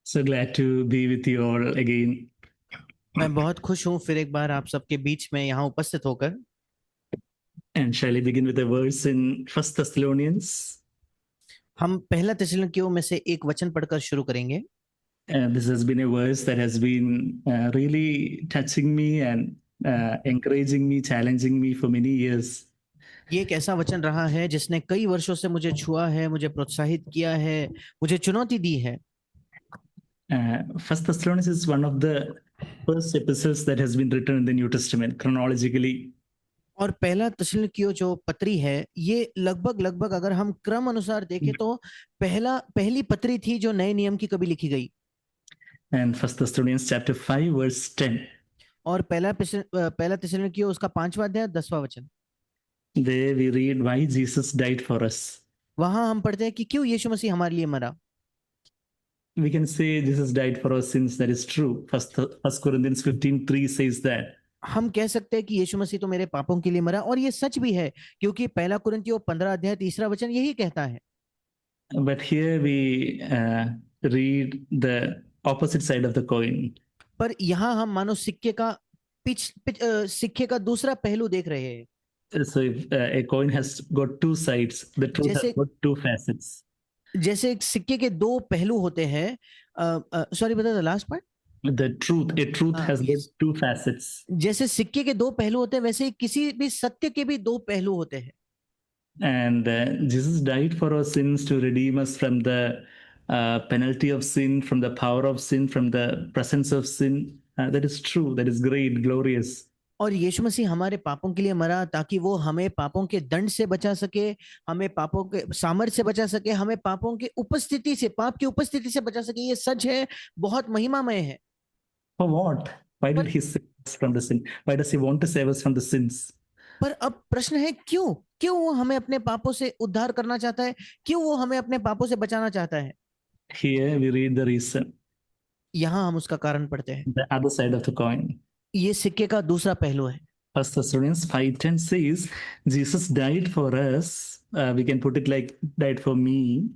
So glad to be with you all again. मैं बहुत खुश हूँ फिर एक बार आप सबके बीच में यहाँ उपस्थित होकर। And shall I begin with a verse in First Thessalonians? हम पहला थिस्सलुनीकियों में से एक वचन पढ़कर शुरू करेंगे। This has been a verse that has been really touching me and encouraging me, challenging me for many years. ये एक ऐसा वचन रहा है जिसने कई वर्षों से मुझे छुआ है, मुझे प्रोत्साहित किया है, मुझे चुनौती दी है। First Thessalonians is one of the first epistles that has been written in the New Testament chronologically. और पहला थिस्सलुनीकियों जो पत्री है, ये लगभग लगभग अगर हम क्रम अनुसार देखें तो पहली पत्री थी जो नए नियम की कभी लिखी गई। And First Thessalonians chapter 5 verse 10. और पहला थिस्सलुनीकियों उसका 5वां अध्याय 10वां वचन। There we read why Jesus died for us. वहां हम पढ़ते हैं कि क्यों यीशु मसीह हमारे लिए मरा। We can say Jesus died for our sins. That is true. First Corinthians 15:3 says that. हम कह सकते हैं कि यीशु मसीह तो मेरे पापों के लिए मरा, और ये सच भी है क्योंकि पहला कुरिन्थियों 15 अध्याय 3 वचन यही कहता है। But here we read the opposite side of the coin. पर यहाँ हम मानो सिक्के का दूसरा पहलू देख रहे हैं। So if a coin has got two sides, the truth has जैसे got two facets. जैसे एक सिक्के के दो पहलू होते हैं। सॉरी, बता the last part. A truth has got two facets. जैसे सिक्के के दो पहलू होते हैं, वैसे ही किसी भी सत्य के भी दो पहलू होते हैं। And Jesus died for our sins to redeem us from the penalty of sin, from the power of sin, from the presence of sin. That is true. That is great, glorious. और यीशु मसीह हमारे पापों के लिए मरा ताकि वो हमें पापों के दंड से बचा सके, हमें पापों के सामर्थ्य से बचा सके, हमें पापों की उपस्थिति से, पाप की उपस्थिति से बचा सके। ये सच है, बहुत महिमामय है। For what? Why did पर he save us from the sin? Why does he want to save us from the sins? पर अब प्रश्न है, क्यों क्यों वो हमें अपने पापों से उद्धार करना चाहता है, क्यों वो हमें अपने पापों से बचाना चाहता है। Here we read the reason, यहाँ हम उसका कारण पढ़ते हैं। the other side of the coin. ये सिक्के का दूसरा पहलू है। First Thessalonians 5:10 says, Jesus died for us. We can put it like died for me.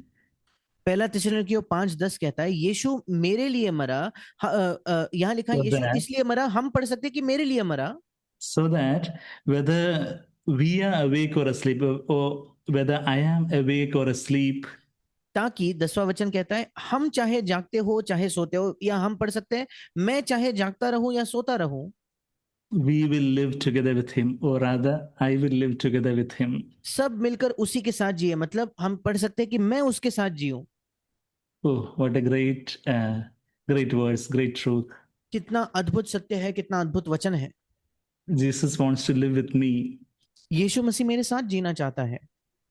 पहला थिस्सलुनीकियों 5:10 कहता है यीशु मेरे लिए मरा। यहाँ लिखा है So यीशु that, इसलिए मरा, हम पढ़ सकते हैं कि मेरे लिए मरा। so that whether we are awake or asleep, or whether I am awake or asleep, ताकि 10वां वचन कहता है हम चाहे जागते हो चाहे सोते हो, या हम पढ़ सकते हैं मैं चाहे जागता रहूं या सोता रहूं, we will live together with him, or rather, I will live together with him. सब मिलकर उसी के साथ जिए। मतलब हम पढ़ सकते हैं कि मैं उसके साथ जीऊं। Oh, what a great words, great truth. कितना अद्भुत सत्य है, कितना अद्भुत वचन है। Jesus wants to live with me. यीशु मसीह मेरे साथ जीना चाहता है।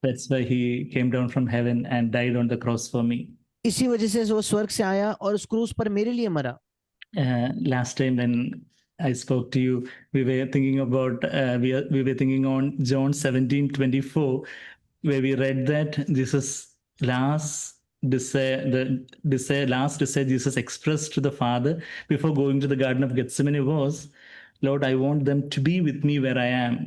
That's why he came down from heaven and died on the cross for me. इसी वजह से वो स्वर्ग से आया और उस क्रूस पर मेरे लिए मरा। Last time when I spoke to you, we were thinking about we were thinking on John 17:24, where we read that Jesus last desire Jesus expressed to the Father before going to the Garden of Gethsemane was, Lord, I want them to be with me where I am.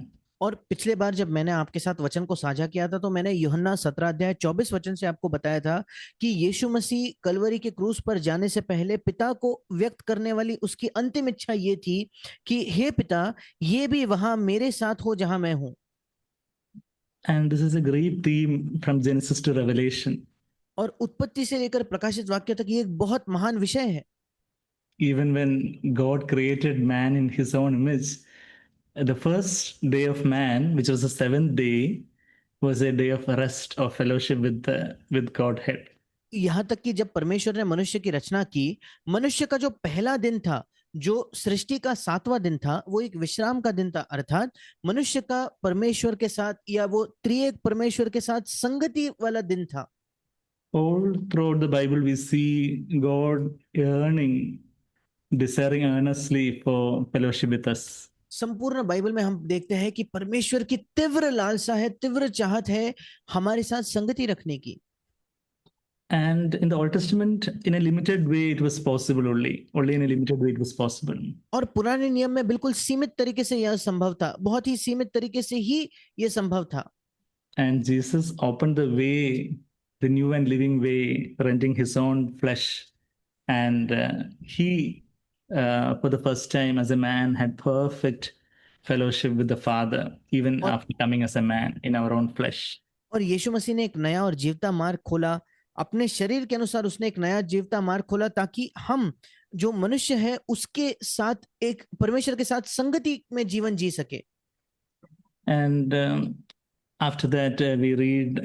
और पिछले बार जब मैंने आपके साथ वचन को साझा किया था तो मैंने यूहन्ना 17 अध्याय 24 वचन से आपको बताया था कि यीशु मसीह कलवरी के क्रूस पर जाने से पहले पिता को व्यक्त करने वाली उसकी अंतिम इच्छा ये थी कि हे पिता, ये भी वहां मेरे साथ हो जहां मैं हूं। And this is a great theme from Genesis to Revelation. और उत्पत्ति से लेकर प्रकाशित वाक्य तक ये एक बहुत महान विषय है। Even when God created man in his own image, the first day of man, which was the seventh day, was a day of rest, of fellowship with Godhead. यहां तक कि जब परमेश्वर ने मनुष्य की रचना की, मनुष्य का जो पहला दिन था, जो सृष्टि का 7वां दिन था, वो एक विश्राम का दिन था। अर्थात मनुष्य का परमेश्वर के साथ या वो त्रिएक परमेश्वर के साथ संगति वाला दिन था। All throughout the Bible, we see God desiring earnestly for fellowship with us. संपूर्ण बाइबल में हम देखते हैं कि परमेश्वर की तीव्र लालसा है, तीव्र चाहत है हमारे साथ संगति रखने की। And in the Old Testament, in a limited way, it was possible only. Only in a limited way, it was possible. और पुराने नियम में बिल्कुल सीमित तरीके से यह संभव था, बहुत ही सीमित तरीके से ही यह संभव था। And Jesus opened the way, the new and living way, rending his own flesh and he, for the first time as a man, had perfect fellowship with the Father, even और after coming as a man in our own flesh. और यीशु मसीह ने एक नया और जीवता मार्ग खोला, अपने शरीर के अनुसार उसने एक नया जीवता मार्ग खोला, ताकि हम जो मनुष्य है उसके साथ एक परमेश्वर के साथ संगति में जीवन जी सके। And after that, we read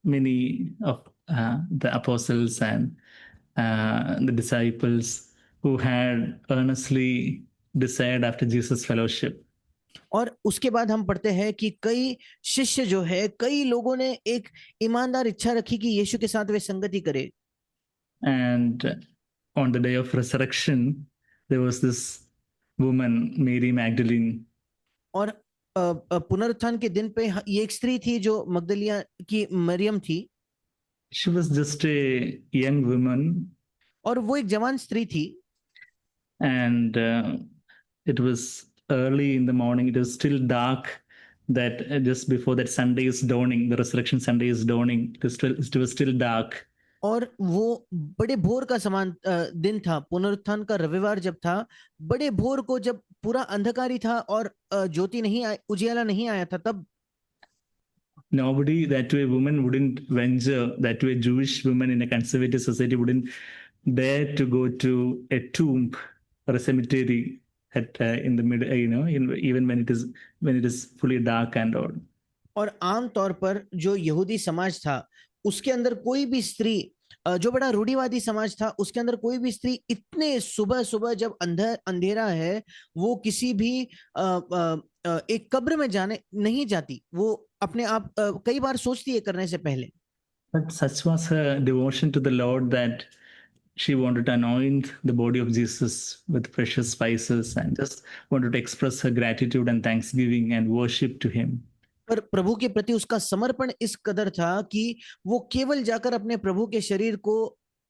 many of the apostles and the disciples who had earnestly desired after Jesus' fellowship. और उसके बाद हम पढ़ते हैं कि कई शिष्य जो है, कई लोगों ने एक ईमानदार इच्छा रखी कि यीशु के साथ वे संगति करे। And on the day of resurrection, there was this woman, Mary Magdalene. और पुनरुत्थान के दिन पे ये एक स्त्री थी जो मगदलिया की मरियम थी, She was just a young woman, और वो एक जवान स्त्री थी। and it was early in the morning. It was still dark. That just before that Sunday is dawning, the resurrection Sunday is dawning. It was still dark. और वो बड़े भोर का समान दिन था, पुनरुत्थान का रविवार जब था, बड़े भोर को जब पूरा अंधकारी था और ज्योति नहीं उजियाला नहीं आया था, तब Nobody, that way woman wouldn't venture, that way Jewish women in a conservative society wouldn't dare to go to a tomb or a cemetery at in the middle, even when it is fully dark and all. और आम तौर पर जो यहूदी समाज था उसके अंदर कोई भी स्त्री, जो बड़ा रूढ़िवादी समाज था, उसके अंदर कोई भी स्त्री इतने सुबह सुबह जब अंधेरा है, वो किसी भी एक कब्र में जाने नहीं जाती। वो अपने आप कई बार सोचती है करने से पहले। But such was her devotion to the Lord that she wanted to anoint the body of Jesus with precious spices and just wanted to express her gratitude and thanksgiving and worship to him. पर प्रभु के प्रति उसका समर्पण इस कदर था कि वो केवल जाकर अपने प्रभु के शरीर को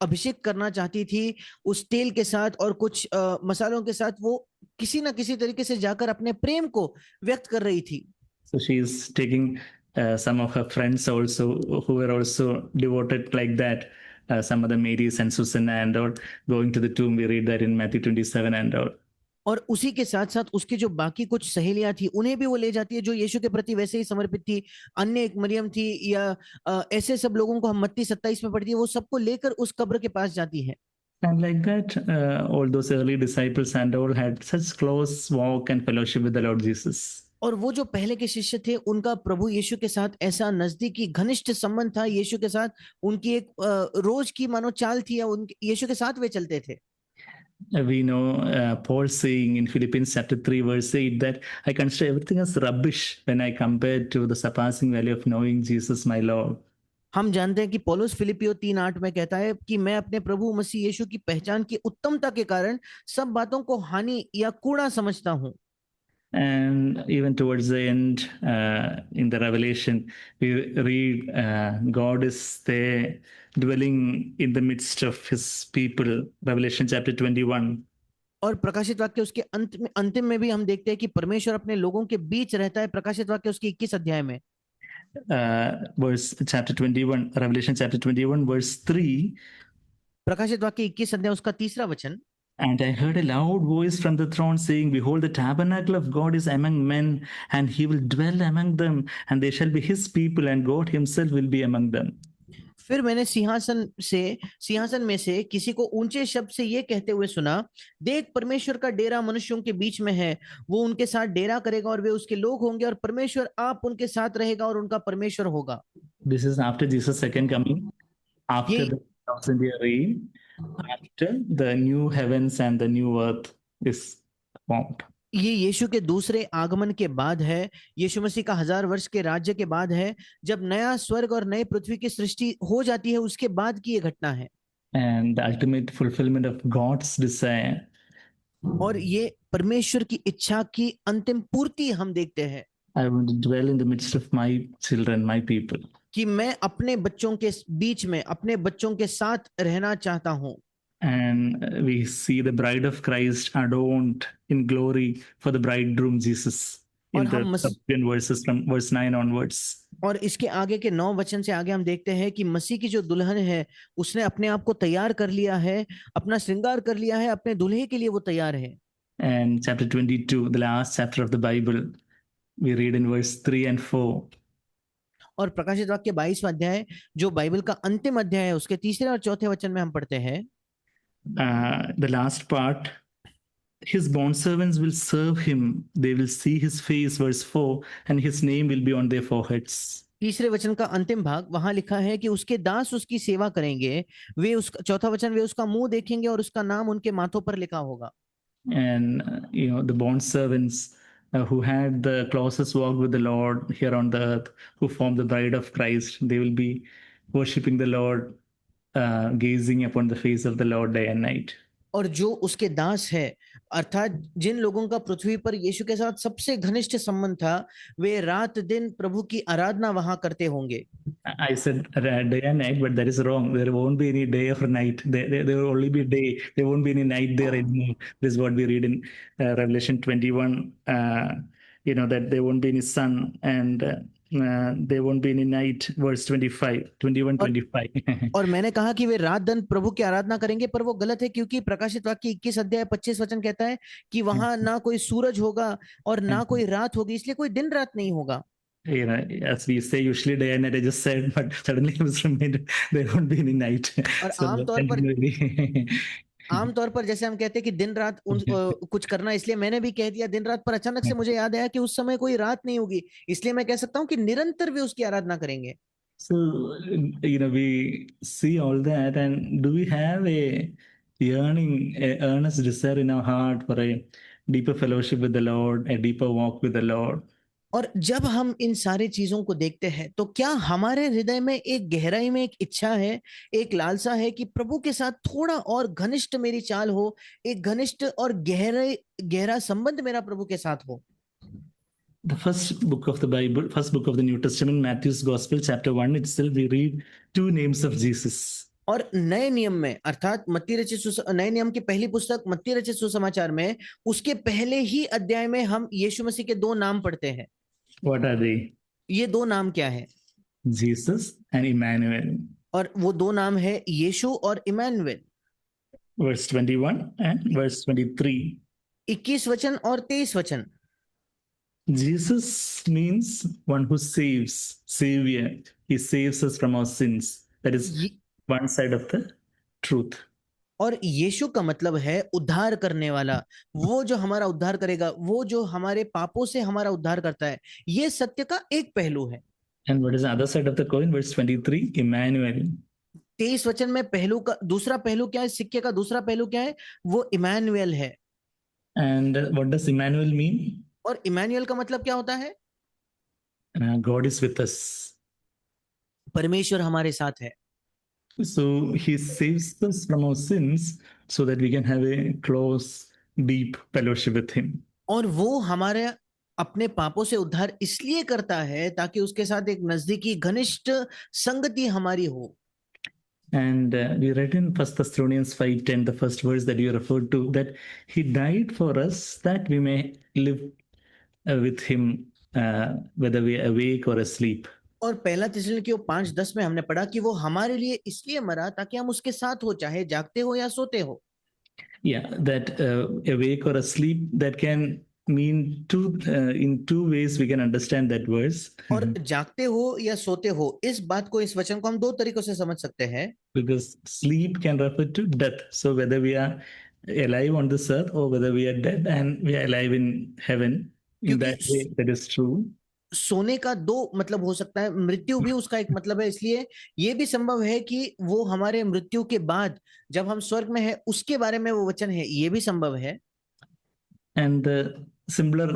अभिषेक करना चाहती थी उस तेल के साथ और कुछ मसालों के साथ। वो किसी ना किसी तरीके से जाकर अपने प्रेम को व्यक्त कर रही थी। So she is taking some of her friends also who were also devoted like that. Some of the Marys and Susanna and all going to the tomb. We read that in Matthew 27 and all. और उसी के साथ साथ उसकी जो बाकी कुछ सहेलियां थी उन्हें भी वो ले जाती है जो यीशु के प्रति वैसे ही समर्पित थी। अन्य एक मरियम थी, या ऐसे सब लोगों को हम मत्ती 27 में पढ़ती है, वो सबको लेकर उस कब्र के पास जाती है। And like that, all those early disciples and all had such close walk and fellowship with the Lord Jesus. और वो जो पहले के शिष्य थे उनका प्रभु यीशु के साथ ऐसा नजदीकी घनिष्ठ संबंध था यीशु के साथ, उनकी एक रोज की मानो चाल थी, या उनके यीशु के साथ वे चलते थे। We know Paul saying in Philippians chapter 3 verse 8 that I consider everything as rubbish when I compare to the surpassing value of knowing Jesus my Lord. हम जानते हैं कि पौलुस फिलिपियो 3:8 में कहता है कि मैं अपने प्रभु मसीह यीशु की पहचान की उत्तमता के कारण सब बातों को हानि या कूड़ा समझता हूं। And even towards the end, in the Revelation, we read God is there dwelling in the midst of his people. Revelation chapter 21. और प्रकाशित वाक्य उसके अंतिम में भी हम देखते हैं कि परमेश्वर अपने लोगों के बीच रहता है। प्रकाशित वाक्य उसके 21 अध्याय में verse chapter 21, Revelation chapter 21 verse 3. प्रकाशित वाक्य 21 अध्याय उसका 3रा वचन। And I heard a loud voice from the throne saying, Behold, the tabernacle of God is among men, and he will dwell among them, and they shall be his people, and God himself will be among them. फिर मैंने सिंहासन में से किसी को ऊंचे शब्द से ये कहते हुए सुना, देख परमेश्वर का डेरा मनुष्यों के बीच में है, वो उनके साथ डेरा करेगा और वे उसके लोग होंगे, और परमेश्वर आप उनके साथ रहेगा और उनका परमेश्वर होगा। This is after Jesus' second coming, after the 1000-year reign, after the new heavens and the new earth is formed. ये यीशु के दूसरे आगमन के बाद है, यीशु मसीह का 1000 वर्ष के राज्य के बाद है, जब नया स्वर्ग और नई पृथ्वी की सृष्टि हो जाती है, उसके बाद की ये घटना है। And the ultimate fulfillment of God's desire. और ये परमेश्वर की इच्छा की अंतिम पूर्ति हम देखते हैं। I want to dwell in the midst of my children, my people. कि मैं अपने बच्चों के बीच में, अपने बच्चों के साथ रहना चाहता हूं। And we see the bride of Christ adorned in glory for the bridegroom Jesus. in और the हम subsequent verses from verse 9 onwards. और इसके आगे के 9 वचन से आगे हम देखते हैं कि मसीह की जो दुल्हन है उसने अपने आप को तैयार कर लिया है, अपना श्रृंगार कर लिया है, अपने दूल्हे के लिए वो तैयार है। And chapter 22, the last chapter of the Bible, we read in verse 3 and 4. और प्रकाशित वाक्य 22वां अध्याय जो बाइबल का अंतिम अध्याय है उसके तीसरे और चौथे वचन में हम पढ़ते हैं, The last part, his bondservants will serve him. They will see his face, verse 4, and his name will be on their foreheads. तीसरे वचन का अंतिम भाग वहां लिखा है कि उसके दास उसकी सेवा करेंगे, वे उसका चौथा वचन, वे उसका मुंह देखेंगे और उसका नाम उनके माथों पर लिखा होगा। And the bondservants who had the closest walk with the Lord here on the earth, who form the bride of Christ, they will be worshiping the Lord, gazing upon the face of the Lord day and night. और जो उसके दास है अर्थात जिन लोगों का पृथ्वी पर यीशु के साथ सबसे घनिष्ठ संबंध था, वे रात दिन प्रभु की आराधना वहां करते होंगे। I said day and night, but that is wrong. There won't be any day or night. There will only be day. There won't be any night there anymore. This is what we read in Revelation 21. That there won't be any sun and there won't be any night. Verse 25, 21, 25. और मैंने कहा कि वे रात दिन प्रभु की आराधना करेंगे, पर वो गलत है, क्योंकि प्रकाशित वाक्य 21 अध्याय 25 वचन कहता है कि वहां ना कोई सूरज होगा और ना कोई रात होगी, इसलिए कोई दिन रात नहीं होगा। As we say usually day and night, I just said, but suddenly I was reminded there won't be any night. और So आमतौर पर जैसे हम कहते हैं कि दिन रात कुछ करना, इसलिए मैंने भी कह दिया दिन रात, पर अचानक से मुझे याद आया कि उस समय कोई रात नहीं होगी, इसलिए मैं कह सकता हूँ कि निरंतर वे उसकी आराधना करेंगे। So, we see all that, and do we have a yearning, a earnest desire in our heart for a deeper fellowship with the Lord, a deeper walk with the Lord? और जब हम इन सारी चीजों को देखते हैं तो क्या हमारे हृदय में एक गहराई में एक इच्छा है, एक लालसा है कि प्रभु के साथ थोड़ा और घनिष्ठ मेरी चाल हो, एक घनिष्ठ और गहरा संबंध मेरा प्रभु के साथ हो। The first book of the Bible, first book of the New Testament, Matthew's Gospel, chapter 1 itself, we read two names of Jesus. और नए नियम में अर्थात नए नियम की पहली पुस्तक मत्ती रचित सुसमाचार में उसके पहले ही अध्याय में हम यीशु मसीह के दो नाम पढ़ते हैं। What are they? ये दो नाम क्या है? Jesus and Emmanuel. और वो दो नाम है यीशु और इमैनुएल। Verse 21 and verse 23. 21 वचन और 23 वचन। Jesus means one who saves, Savior. He saves us from our sins. That is one side of the truth. और यीशु का मतलब है उद्धार करने वाला, वो जो हमारा उद्धार करेगा, वो जो हमारे पापों से हमारा उद्धार करता है, ये सत्य का एक पहलू है। And what is the other side of the coin? Verse 23, Emmanuel. 23 वचन में पहलू का दूसरा पहलू क्या है, सिक्के का दूसरा पहलू क्या है? वो इमैनुएल है। And what does Emmanuel mean? और इमैनुएल का मतलब क्या होता है? God is with us. परमेश्वर हमारे साथ है। So he saves us from our sins so that we can have a close, deep fellowship with him. और वो हमारे अपने पापों से उद्धार इसलिए करता है ताकि उसके साथ एक नजदीकी घनिष्ठ संगति हमारी हो। And we read in 1 Thessalonians 5:10, the first verse that you referred to, that he died for us that we may live with him, whether we are awake or asleep. और पहला थिस्सलुनीकियों 5:10 में हमने पढ़ा कि वो हमारे लिए इसलिए मरा ताकि हम उसके साथ हो, चाहे जागते हो या सोते हो। Yeah, that awake or asleep, that can mean in two ways we can understand that verse. और जागते हो या सोते हो, इस बात को, इस वचन को हम दो तरीकों से समझ सकते हैं। Because sleep can refer to death. So whether we are alive on this earth or whether we are dead and we are alive in heaven, in that way that is true. सोने का दो मतलब हो सकता है, मृत्यु भी उसका एक मतलब है, इसलिए ये भी संभव है कि वो हमारे मृत्यु के बाद जब हम स्वर्ग में है उसके बारे में वो वचन है, ये भी संभव है। And the similar,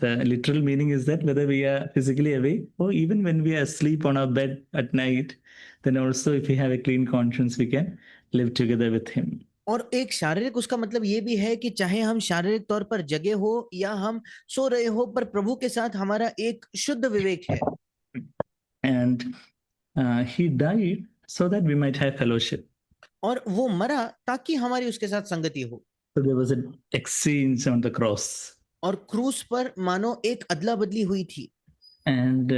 the literal meaning is that whether we are physically awake or even when we are asleep on our bed at night, then also if we have a clean conscience, we can live together with him. और एक शारीरिक उसका मतलब ये भी है कि चाहे हम शारीरिक तौर पर जगे हो या हम सो रहे हो, पर प्रभु के साथ हमारा एक शुद्ध विवेक है। And he died so that we might have fellowship. और वो मरा ताकि हमारी उसके साथ संगति हो। So there was an exchange on the cross. और क्रूस पर मानो एक अदला बदली हुई थी। And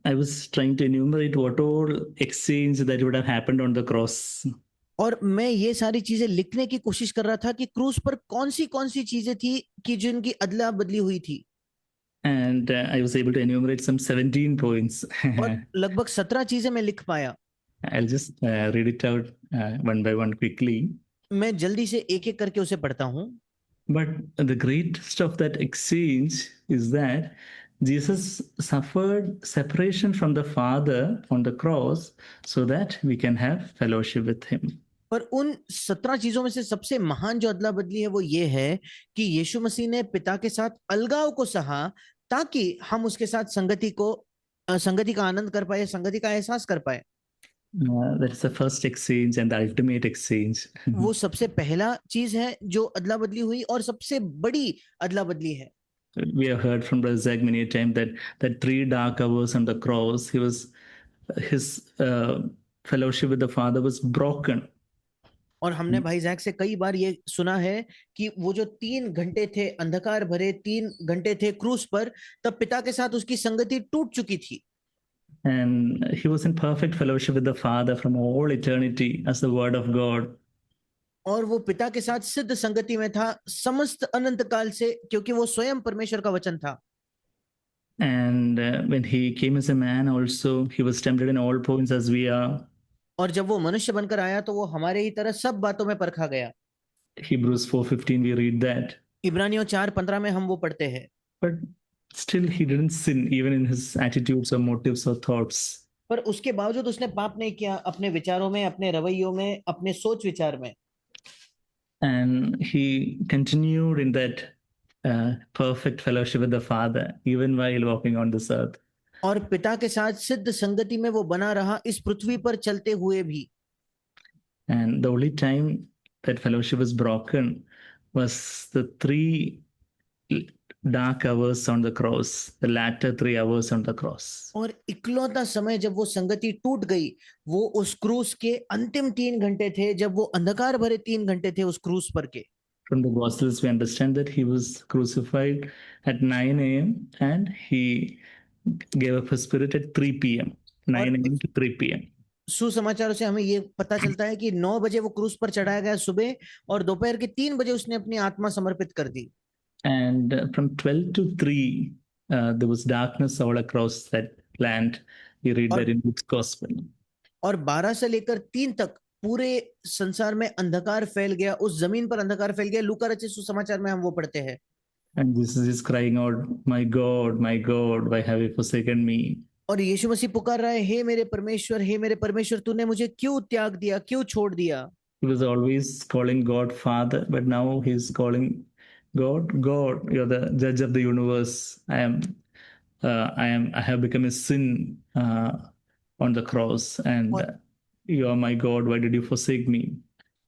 I was trying to enumerate what all exchange that would have happened on the cross. और मैं ये सारी चीजें लिखने की कोशिश कर रहा था कि क्रूस पर कौन सी चीजें थी कि जिनकी अदला बदली हुई थी। And I was able to enumerate some 17 points. और लगभग 17 चीजें मैं लिख पाया। I'll just read it out one by one quickly. मैं जल्दी से एक एक करके उसे पढ़ता हूँ। But the greatest of that exchange is that Jesus suffered separation from the Father on the cross so that we can have fellowship with Him. पर उन 17 चीजों में से सबसे महान जो अदला बदली है वो ये है कि यीशु मसीह ने पिता के साथ अलगाव को सहा ताकि हम उसके साथ संगति का आनंद कर पाए, संगति का एहसास कर पाए। That's the first exchange and the ultimate exchange. वो सबसे पहला चीज है जो अदला बदली हुई और सबसे बड़ी अदला बदली है। We have heard from Brother Zach many a time that 3 dark hours on the cross, his fellowship with the Father was broken. और हमने भाई जैक से कई बार ये सुना है कि वो जो 3 घंटे थे, अंधकार भरे 3 घंटे थे क्रूस पर, तब पिता के साथ उसकी संगति टूट चुकी थी। And he was in perfect fellowship with the Father from all eternity as the Word of God. और वो पिता के साथ सिद्ध संगति में था समस्त अनंत काल से, क्योंकि वो स्वयं परमेश्वर का वचन था। And when he came as a man also, he was tempted in all points as we are. और जब वो मनुष्य बनकर आया तो वो हमारे ही तरह सब बातों में परखा गया। Hebrews 4:15 we read that. इब्रानियों 4:15 में हम वो पढ़ते हैं। But still he didn't sin even in his attitudes or motives or thoughts. पर उसके बावजूद उसने पाप नहीं किया, अपने विचारों में, अपने रवैयों में, अपने सोच विचार में। And he continued in that perfect fellowship with the Father even while walking on this earth. और पिता के साथ सिद्ध संगति में वो बना रहा इस पृथ्वी पर चलते हुए भी। And the only time that fellowship was broken was the 3 dark hours on the cross, the latter 3 hours on the cross. और इकलौता समय जब वो संगति टूट गई वो उस क्रूस के अंतिम 3 घंटे थे, जब वो अंधकार भरे 3 घंटे थे उस क्रूस पर के। From the Gospels, we understand that he was crucified at 9 a.m. and he gave up his spirit at 3 p.m. 9 a.m. to 3 p.m. सुसमाचारों से हमें ये पता चलता है कि 9 बजे वो क्रूस पर चढ़ाया गया सुबह, और दोपहर के 3 बजे उसने अपनी आत्मा समर्पित कर दी। And from 12 to 3, there was darkness all across that land. You read that in Luke's Gospel. और 12 से लेकर 3 तक पूरे संसार में अंधकार फैल गया, उस जमीन पर अंधकार फैल गया। लूका रचित सुसमाचार में हम वो पढ़ते हैं। And Jesus is crying out, my God, why have you forsaken me? और यीशु मसीह पुकार रहा है, हे मेरे परमेश्वर, तूने मुझे क्यों त्याग दिया, क्यों छोड़ दिया। He was always calling God Father, but now he's calling God, you're the judge of the universe. I have become a sin on the cross, and you are my God. Why did you forsake me?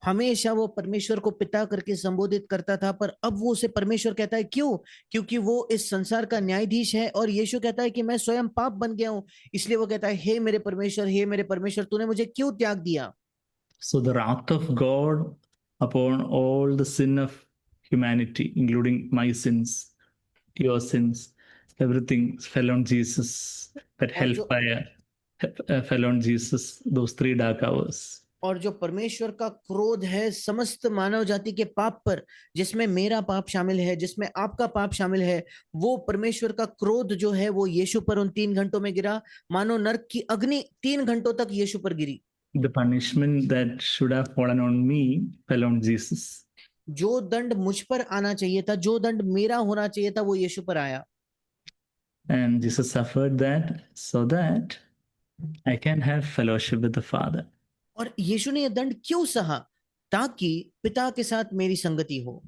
हमेशा वो परमेश्वर को पिता करके संबोधित करता था, पर अब वो उसे परमेश्वर कहता है। क्यों? क्योंकि वो इस संसार का न्यायाधीश है, और यीशु कहता है कि मैं स्वयं पाप बन गया हूं, इसलिए वो कहता है, हे मेरे परमेश्वर, तूने मुझे क्यों त्याग दिया। So the wrath of God upon all the sin of humanity, including my sins, your sins, everything fell on Jesus. That hellfire fell on Jesus, those 3 dark hours. और जो परमेश्वर का क्रोध है समस्त मानव जाति के पाप पर, जिसमें मेरा पाप शामिल है, जिसमें आपका पाप शामिल है, वो परमेश्वर का क्रोध जो है वो यीशु पर उन 3 घंटों में गिरा, मानो नरक की अग्नि 3 घंटों तक यीशु पर गिरी। The punishment that should have fallen on me fell on Jesus. जो दंड मुझ पर आना चाहिए था, जो दंड मेरा होना चाहिए था, वो यीशु पर आया। And Jesus suffered that so that I can have fellowship with the Father. और यीशु ने यह दंड क्यों सहा? ताकि पिता के साथ मेरी संगति हो।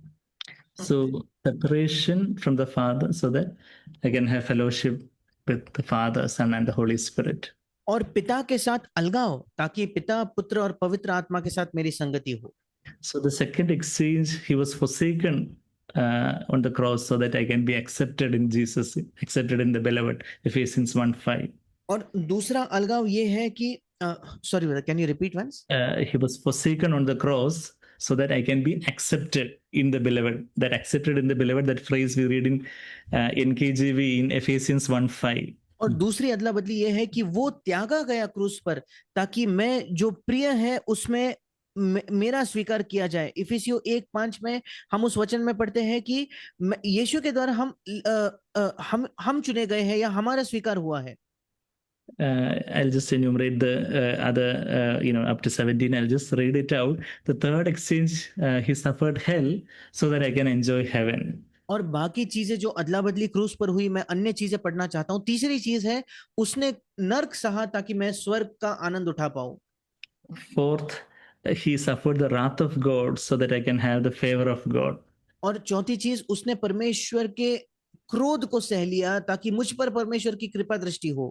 So separation from the Father so that I can have fellowship with the Father, Son and the Holy Spirit. और पिता के साथ अलगाव, ताकि पिता, पुत्र और पवित्र आत्मा के साथ मेरी संगति हो। So the second exchange, he was forsaken on the cross so that I can be accepted in Jesus, accepted in the beloved, Ephesians 1:5. और दूसरा अलगाव ये है कि sorry, can you repeat once? He was forsaken on the cross so that I can be accepted in the beloved. That accepted in the beloved, that phrase we read in NKJV in Ephesians 1:5. और दूसरी अदला बदली ये है कि वो त्यागा गया क्रूस पर ताकि मैं जो प्रिय है उसमें मेरा स्वीकार किया जाए। इफिसियों 1:5 में हम उस वचन में पढ़ते हैं कि यीशु के द्वारा हम चुने गए हैं या हमारा स्वीकार हुआ है। I'll just enumerate the other, up to 17. I'll just read it out. The third exchange, he suffered hell so that I can enjoy heaven. और बाकी चीजें जो अदला बदली क्रूस पर हुई, मैं अन्य चीजें पढ़ना चाहता हूं। तीसरी चीज है उसने नर्क सहा ताकि मैं स्वर्ग का आनंद उठा पाऊं। Fourth, he suffered the wrath of God so that I can have the favor of God. और चौथी चीज, उसने परमेश्वर के क्रोध को सह लिया ताकि मुझ पर परमेश्वर की कृपा दृष्टि हो।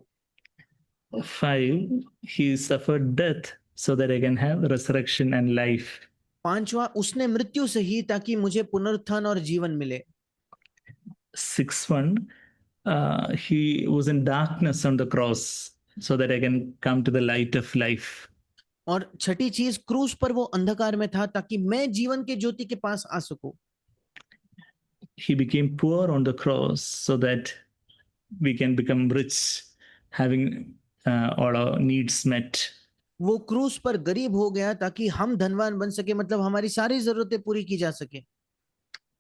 5, he suffered death so that I can have resurrection and life. 5वां, उसने मृत्यु सही ताकि मुझे पुनरुत्थान और जीवन मिले। 6th one, he was in darkness on the cross so that I can come to the light of life. और छठी चीज, क्रूस पर वो अंधकार में था ताकि मैं जीवन के ज्योति के पास आ सकूं। He became poor on the cross so that we can become rich, having all our needs met. वो क्रूस पर गरीब हो गया ताकि हम धनवान बन सके, मतलब हमारी सारी जरूरतें पूरी की जा सके।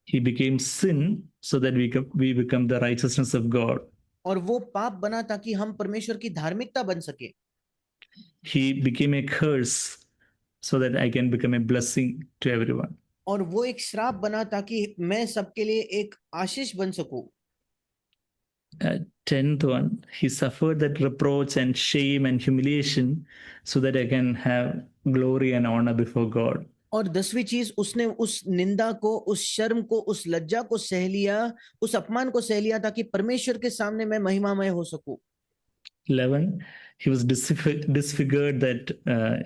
He became sin so that we become the righteousness of God. और वो पाप बना ताकि हम परमेश्वर की धार्मिकता बन सके। He became a curse so that I can become a blessing to everyone. और वो एक श्राप बना ताकि मैं सबके लिए एक आशीष बन सकूं। 10th one, he suffered that reproach and shame and humiliation so that I can have glory and honor before God. और 10वीं चीज, उसने उस निंदा को, उस शर्म को, उस लज्जा को सह लिया, उस अपमान को सह लिया ताकि परमेश्वर के सामने मैं महिमामय हो सकूं। 11, he was disfigured that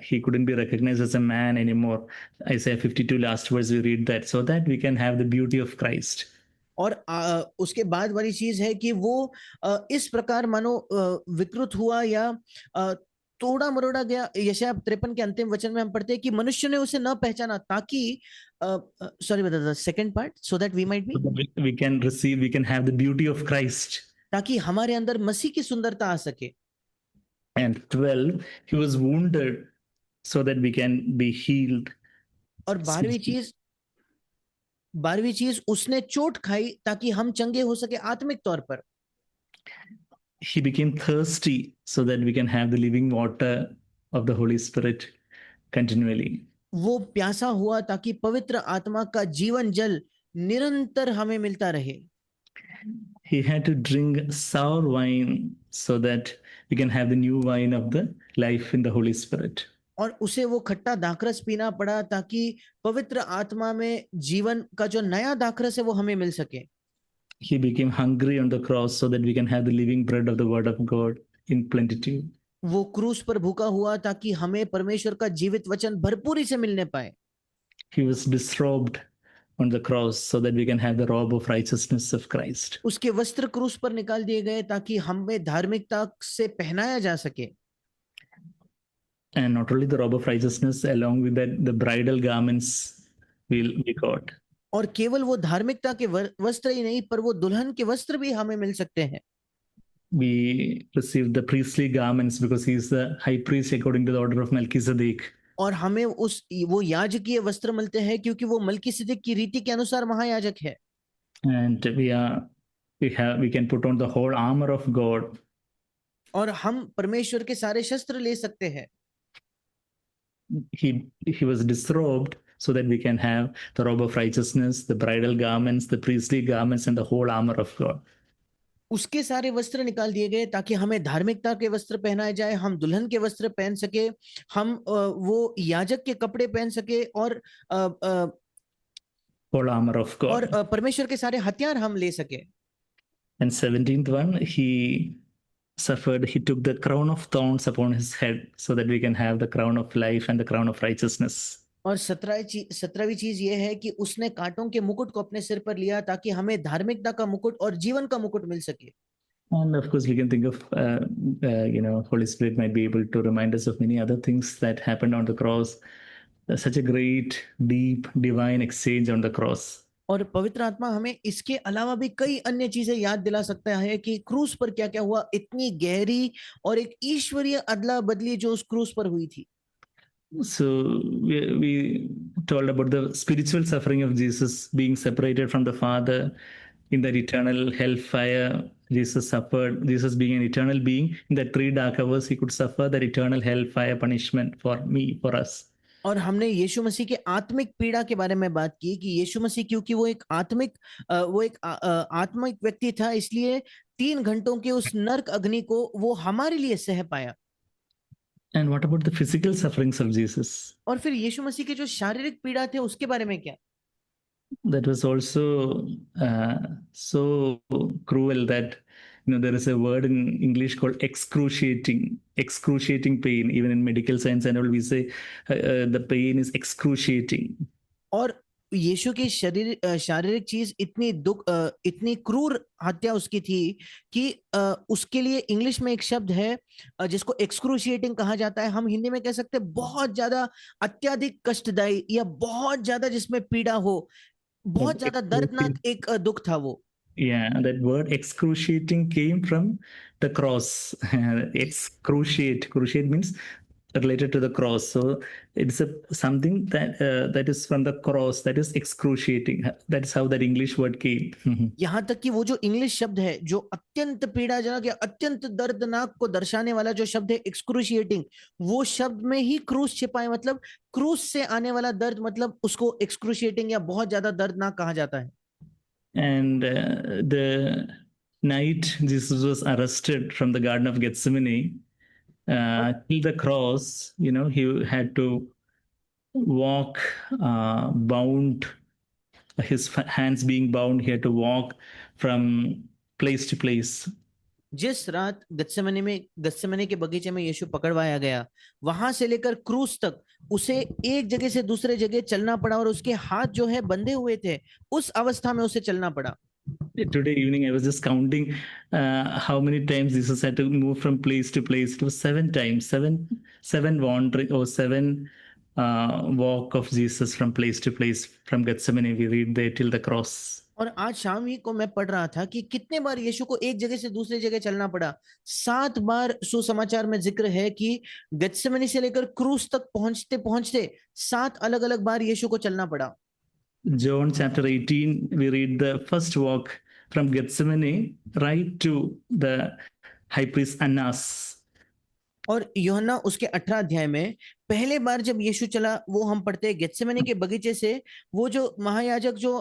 he couldn't be recognized as a man anymore. Isaiah 52 last verse we read that, so that we can have the beauty of Christ. और उसके बाद वाली चीज है कि वो इस प्रकार मानो विकृत हुआ या तोड़ा मरोड़ा गया। यशायाह 53 के अंतिम वचन में हम पढ़ते हैं कि मनुष्य ने उसे न पहचाना ताकि सॉरी बता the second part, so that we might be, we can have the beauty of Christ, ताकि हमारे अंदर मसीह की सुंदरता आ सके। and 12, he was wounded so that we can be healed. और 12वीं चीज, उसने चोट खाई ताकि हम चंगे हो सके आत्मिक तौर पर। He became thirsty so that we can have the living water of the Holy Spirit continually. वो प्यासा हुआ ताकि पवित्र आत्मा का जीवन जल निरंतर हमें मिलता रहे। He had to drink sour wine so that we can have the new wine of the life in the Holy Spirit. और उसे वो खट्टा दाखरस पीना पड़ा ताकि पवित्र आत्मा में जीवन का जो नया दाखरस है वो हमें मिल सके। He became hungry on the cross so that we can have the living bread of the word of God in plenitude. वो क्रूस पर भूखा हुआ ताकि हमें परमेश्वर का जीवित वचन भरपूरी से मिलने पाए। He was disrobed on the cross so that we can have the robe of righteousness of Christ. उसके वस्त्र क्रूस पर निकाल दिए गए ताकि हमें धार्मिकता से पहनाया जा सके। And not only the robe of righteousness, along with that, the bridal garments we got. और केवल वो धार्मिकता के वस्त्र ही नहीं, पर वो दुल्हन के वस्त्र भी हमें मिल सकते हैं। We received the priestly garments because he is the high priest according to the order of Melchizedek. और हमें वो याजकीय वस्त्र मिलते हैं क्योंकि वो मलकीसिदक की रीति के अनुसार महायाजक है। And we can put on the whole armor of God. और हम परमेश्वर के सारे शस्त्र ले सकते हैं। He was disrobed so that we can have the robe of righteousness, the bridal garments, the priestly garments, and the whole armor of God. उसके सारे वस्त्र निकाल दिए गए ताकि हमें धार्मिकता के वस्त्र पहनाए जाए, हम दुल्हन के वस्त्र पहन सके, हम वो याजक के कपड़े पहन सके और whole armor of God. और परमेश्वर के सारे हथियार हम ले सके। And 17th one, he took the crown of thorns upon his head so that we can have the crown of life and the crown of righteousness. और 17वीं चीज ये है कि उसने कांटों के मुकुट को अपने सिर पर लिया ताकि हमें धार्मिकता का मुकुट और जीवन का मुकुट मिल सके। And of course, we can think of, Holy Spirit might be able to remind us of many other things that happened on the cross. such a great, deep, divine exchange on the cross. और पवित्र आत्मा हमें इसके अलावा भी कई अन्य चीजें याद दिला सकता है कि क्रूस पर क्या क्या हुआ, इतनी गहरी और एक ईश्वरीय अदला बदली जो उस क्रूस पर हुई थी। So we told about the spiritual suffering of Jesus, being separated from the Father in that eternal hellfire. Jesus suffered. Jesus, being an eternal being, in that 3 dark hours, he could suffer that eternal hellfire punishment for me, for us. और हमने यीशु मसीह के आत्मिक पीड़ा के बारे में बात की कि यीशु मसीह क्योंकि वो एक आत्मिक व्यक्ति था, इसलिए 3 घंटों के उस नरक अग्नि को वो हमारे लिए सह पाया। And what about the physical sufferings of Jesus? और फिर यीशु मसीह के जो शारीरिक पीड़ा थे उसके बारे में क्या? That was also so cruel that there is a word in English called excruciating pain. Even in medical science and all, we say the pain is excruciating. और यीशु की शारीरिक चीज इतनी क्रूर हत्या उसकी थी कि उसके लिए इंग्लिश में एक शब्द है जिसको एक्सक्रूशिएटिंग कहा जाता है। हम हिंदी में कह सकते हैं बहुत ज्यादा अत्यधिक कष्टदायी या बहुत ज्यादा जिसमें पीड़ा हो, बहुत ज्यादा दर्दनाक एक दुख था वो। Yeah, that word excruciating came from the cross. Cruciate means related to the cross. So it's something that is from the cross, that is excruciating. That's how that English word came. यहाँ तक कि वो जो English शब्द है जो अत्यंत पीड़ाजनक या अत्यंत दर्दनाक को दर्शाने वाला जो शब्द है एक्सक्रूशिएटिंग, वो शब्द में ही क्रूस छिपा है। मतलब क्रूस से आने वाला दर्द, मतलब उसको एक्सक्रूशिएटिंग या बहुत ज्यादा दर्दनाक कहा जाता है। And the night Jesus was arrested from the Garden of Gethsemane, till the cross, he had to walk bound, his hands being bound, he had to walk from place to place. जिस रात गत्सेमने के बगीचे में यीशु पकड़वाया गया, वहां से लेकर क्रूस तक उसे एक जगह से दूसरे जगह चलना पड़ा और उसके हाथ जो है बंधे हुए थे, उस अवस्था में उसे चलना पड़ा। Today evening, I was just counting how many times Jesus had to move from place to place. It was 7 times, seven wandering or 7 walk of Jesus from place to place from Gethsemane. We read there till the cross. और आज शाम ही को मैं पढ़ रहा था कि कितने बार यीशु को एक जगह से दूसरी जगह चलना पड़ा। 7 बार सुसमाचार में जिक्र है कि गत्सेमनी से लेकर क्रूस तक पहुंचते पहुंचते 7 अलग अलग बार यीशु को चलना पड़ा। John chapter 18, we read the first walk from Gethsemane right to the high priest Annas. और यूहन्ना उसके 18 अध्याय में पहले बार जब यीशु चला, वो हम पढ़ते हैं गेत्सेमनी के बगीचे से वो जो महायाजक जो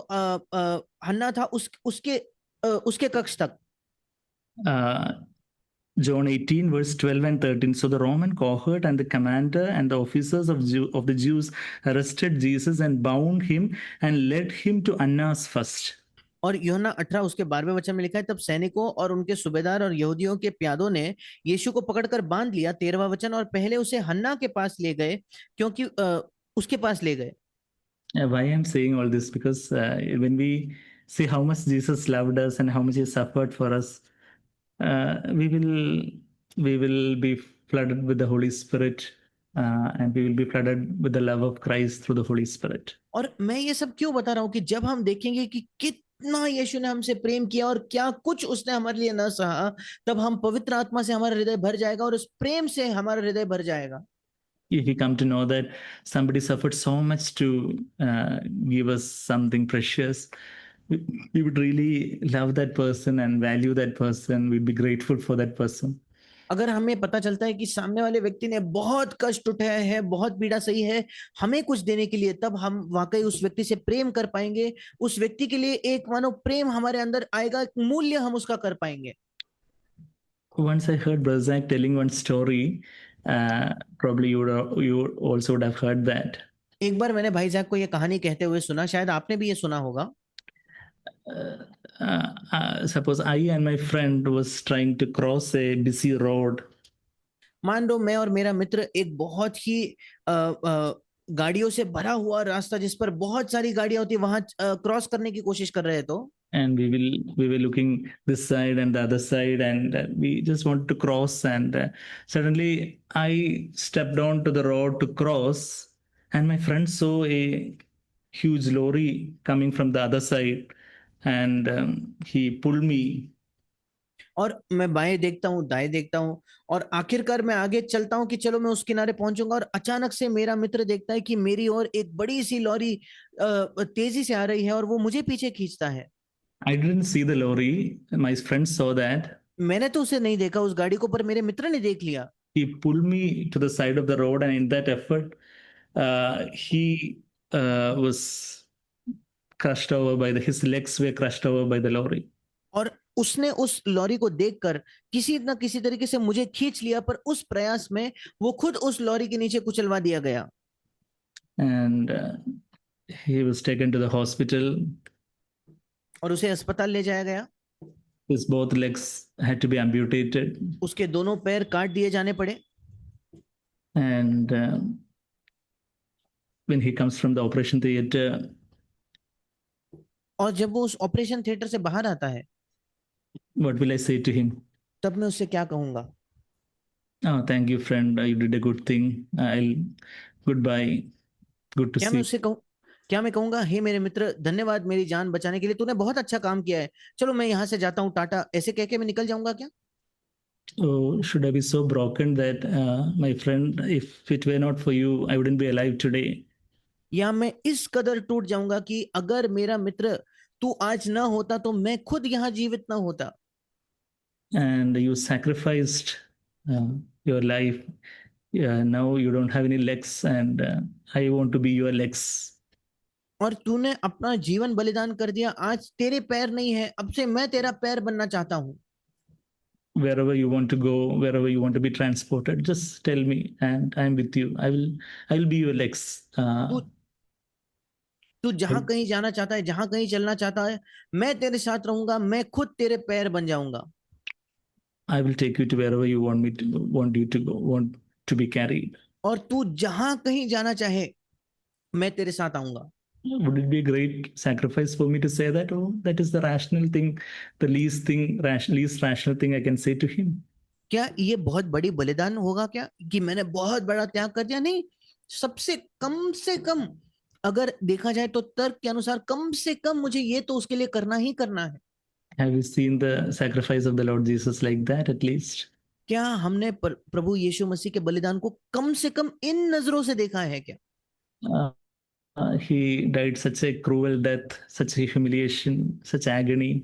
हन्ना था उसके कक्ष तक। John 18 verse 12 and 13. So the Roman cohort and the commander and the officers of the Jews arrested Jesus and bound him and led him to Annas first. और यूहन्ना 18 उसके 12वें वचन में लिखा है, तब सैनिकों और उनके सूबेदार और यहूदियों के प्यादों ने यीशु को पकड़कर बांध लिया। 13वां वचन, और पहले उसे हन्ना के पास ले गए, क्योंकि उसके पास ले गए। Why I'm saying all this? Because when we see how much Jesus loved us and how much he suffered for us, we will be flooded with the Holy Spirit, and we will be flooded with the love of Christ through the Holy Spirit. और मैं ये सब क्यों बता रहा हूँ कि जब हम देखेंगे कि कितना यीशु ने हमसे प्रेम किया और क्या कुछ उसने हमारे लिए न सहा, तब हम पवित्र आत्मा से हमारा हृदय भर जाएगा और उस प्रेम से हमारा हृदय भर जाएगा। If we come to know that somebody suffered so much to give us something precious, we would really love that person and value that person. We'd be grateful for that person. अगर हमें पता चलता है कि सामने वाले व्यक्ति ने बहुत कष्ट उठाया है, बहुत पीड़ा सही है हमें कुछ देने के लिए, तब हम वाकई उस व्यक्ति से प्रेम कर पाएंगे। उस व्यक्ति के लिए एक मानो प्रेम हमारे अंदर आएगा, मूल्य हम उसका कर पाएंगे। Once I heard Brother Zach telling one story, probably you also would have heard that. एक बार मैंने भाई जाक को ये कहानी कहते हुए सुना, शायद आपने भी ये सुना होगा। Suppose I and my friend was trying to cross a busy road. मान लो मैं और मेरा मित्र एक बहुत ही गाड़ियों से भरा हुआ रास्ता, जिस पर बहुत सारी गाड़ियां होती है, वहां क्रॉस करने की कोशिश कर रहे तो। And we were looking this side and the other side, and we just wanted to cross. And suddenly I stepped onto the road to cross, And my friend saw a huge lorry coming from the other side, and he pulled me. और मैं बाएं देखता हूँ, दाएं देखता हूँ, और आखिरकार मैं आगे चलता हूँ कि चलो मैं उस किनारे पहुंचूंगा, और अचानक से मेरा मित्र देखता है कि मेरी ओर एक बड़ी सी लॉरी तेजी से आ रही है और वो मुझे पीछे खींचता है। I didn't see the lorry. My friend saw that. मैंने तो उसे नहीं देखा उस गाड़ी को, पर मेरे मित्र ने देख लिया। He pulled me to the side of the road, and in that effort, he was crushed over by his legs were crushed over by the lorry. और उसने उस लॉरी को देखकर किसी न किसी तरीके से मुझे खींच लिया, पर उस प्रयास में वो खुद उस लॉरी के नीचे कुचलवा दिया गया। And he was taken to the hospital. और उसे अस्पताल ले जाया गया। His both legs had to be amputated. उसके दोनों पैर काट दिए जाने पड़े। And when he comes from the operation theater, और जब वो उस ऑपरेशन थिएटर से बाहर आता है, what will I say to him? तब मैं उससे क्या कहूंगा? Oh, thank you, friend. You did a good thing. I'll goodbye. Good to क्या मैं see. उससे कहूँ, क्या मैं कहूंगा, हे मेरे मित्र, धन्यवाद मेरी जान बचाने के लिए, तूने बहुत अच्छा काम किया है, चलो मैं यहाँ से जाता हूँ, टाटा, ऐसे कह के मैं निकल जाऊंगा क्या? Oh, should I be so broken that my friend, if it were not for you, I wouldn't be alive today? या मैं इस कदर टूट जाऊंगा कि अगर मेरा मित्र तू आज ना होता तो मैं खुद यहाँ जीवित ना होता। And you sacrificed uh, your life. Yeah, now you don't have any legs, and I want to be your legs. और तूने अपना जीवन बलिदान कर दिया, आज तेरे पैर नहीं है, अब से मैं तेरा पैर बनना चाहता हूँ। Wherever you want to go, wherever you want to be transported, just tell me, and I'm with you. I will be your legs. तू तू जहां कहीं जाना चाहता है, जहां कहीं चलना चाहता है, मैं तेरे साथ रहूंगा, मैं खुद तेरे पैर बन जाऊंगा। I will take you to wherever you want you to go, want to be carried. और तू जहां कहीं जाना चाहे, मैं तेरे साथ आऊंगा। Would it be a great sacrifice for me to say that? Oh, that is the rational thing, the least rational thing I can say to him. क्या ये बहुत बड़ी बलिदान होगा क्या, कि मैंने बहुत बड़ा त्याग कर दिया? नहीं, सबसे कम से कम अगर देखा जाए तो तर्क के अनुसार कम से कम मुझे ये तो उसके लिए करना ही करना है। Have you seen the sacrifice of the Lord Jesus like that at least? क्या हमने प्रभु यीशु मसीह के बलिदान को कम से कम इन नजरों से देखा है क्या? Uh, he died such a cruel death, such a humiliation, such agony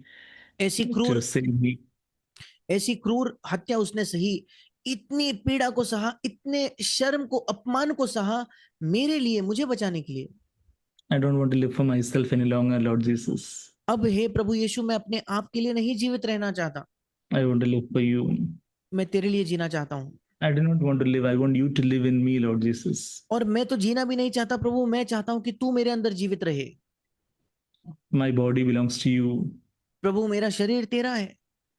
ऐसी to क्रूर save me. ऐसी क्रूर हत्या उसने सही, इतनी पीड़ा को सहा, इतने शर्म को, अपमान को सहा, मेरे लिए, मुझे बचाने के लिए। I don't want to live for myself any longer, Lord Jesus. अब हे प्रभु यीशु, मैं अपने आप के लिए नहीं जीवित रहना चाहता, I want to live for you. मैं तेरे लिए जीना चाहता हूँ। I do not want to live. I want you to live in me, Lord Jesus. और मैं तो जीना भी नहीं चाहता प्रभु, मैं चाहता हूँ कि तू मेरे अंदर जीवित रहे। My body belongs to you. प्रभु मेरा शरीर तेरा है,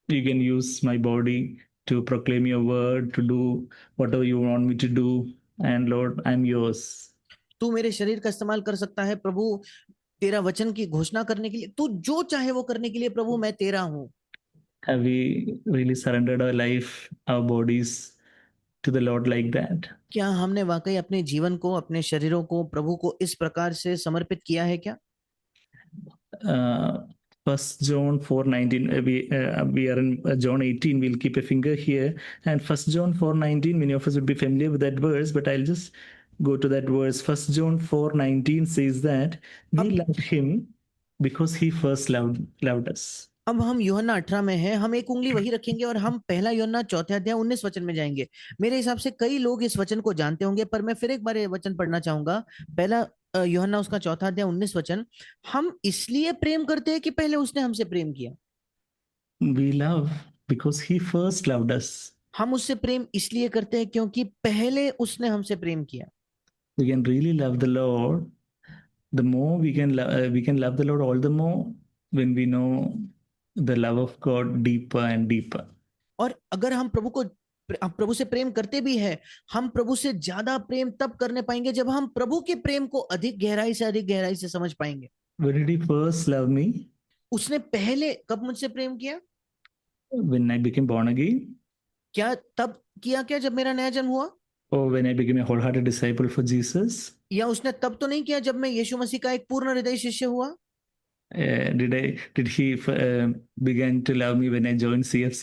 You can use my body to proclaim your word, to do whatever you want me to do. And Lord, I'm yours. तू मेरे शरीर का इस्तेमाल कर सकता है प्रभु, तेरा वचन की घोषणा करने के लिए, तू जो चाहे वो करने के लिए प्रभु, मैं तेरा हूँ। Have we really surrendered our life, our bodies to the Lord like that? क्या हमने वाकई अपने जीवन को, अपने शरीरों को प्रभु को इस प्रकार से समर्पित किया है क्या? Uh, First John 4:19. We are in John 18. We'll keep a finger here. And First John 4:19. Many of us would be familiar with that verse, but I'll just go to that verse. First John 4:19 says that we अब love him because he first loved us. अब हम यूहन्ना 18 में हैं, हम एक उंगली वही रखेंगे और हम पहला यूहन्ना 4 अध्याय 19 वचन में जाएंगे। मेरे हिसाब से कई लोग इस वचन को जानते होंगे, पर मैं फिर एक बार ये वचन पढ़ना चाहूंगा। पहला यूहन्ना उसका 4 अध्याय 19 वचन, हम इसलिए प्रेम करते हैं कि पहले उसने हमसे प्रेम किया। We love because he first loved us. हम उससे प्रेम इसलिए करते हैं क्योंकि पहले उसने हमसे प्रेम किया। We can really love the Lord. The more we can love the Lord all the more when we know the love of God deeper and deeper. और अगर हम प्रभु से प्रेम करते भी है, हम प्रभु से ज्यादा प्रेम तब करने पाएंगे जब हम प्रभु के प्रेम को अधिक गहराई से समझ पाएंगे। When did he first love me? उसने पहले कब मुझसे प्रेम किया? When I became born again? क्या तब किया क्या जब मेरा नया जन्म हुआ? Or when I became a wholehearted disciple for Jesus? या उसने तब तो नहीं किया जब मैं यीशु मसीह का एक पूर्ण हृदय शिष्य हुआ? Did he began to love me when I joined CFC?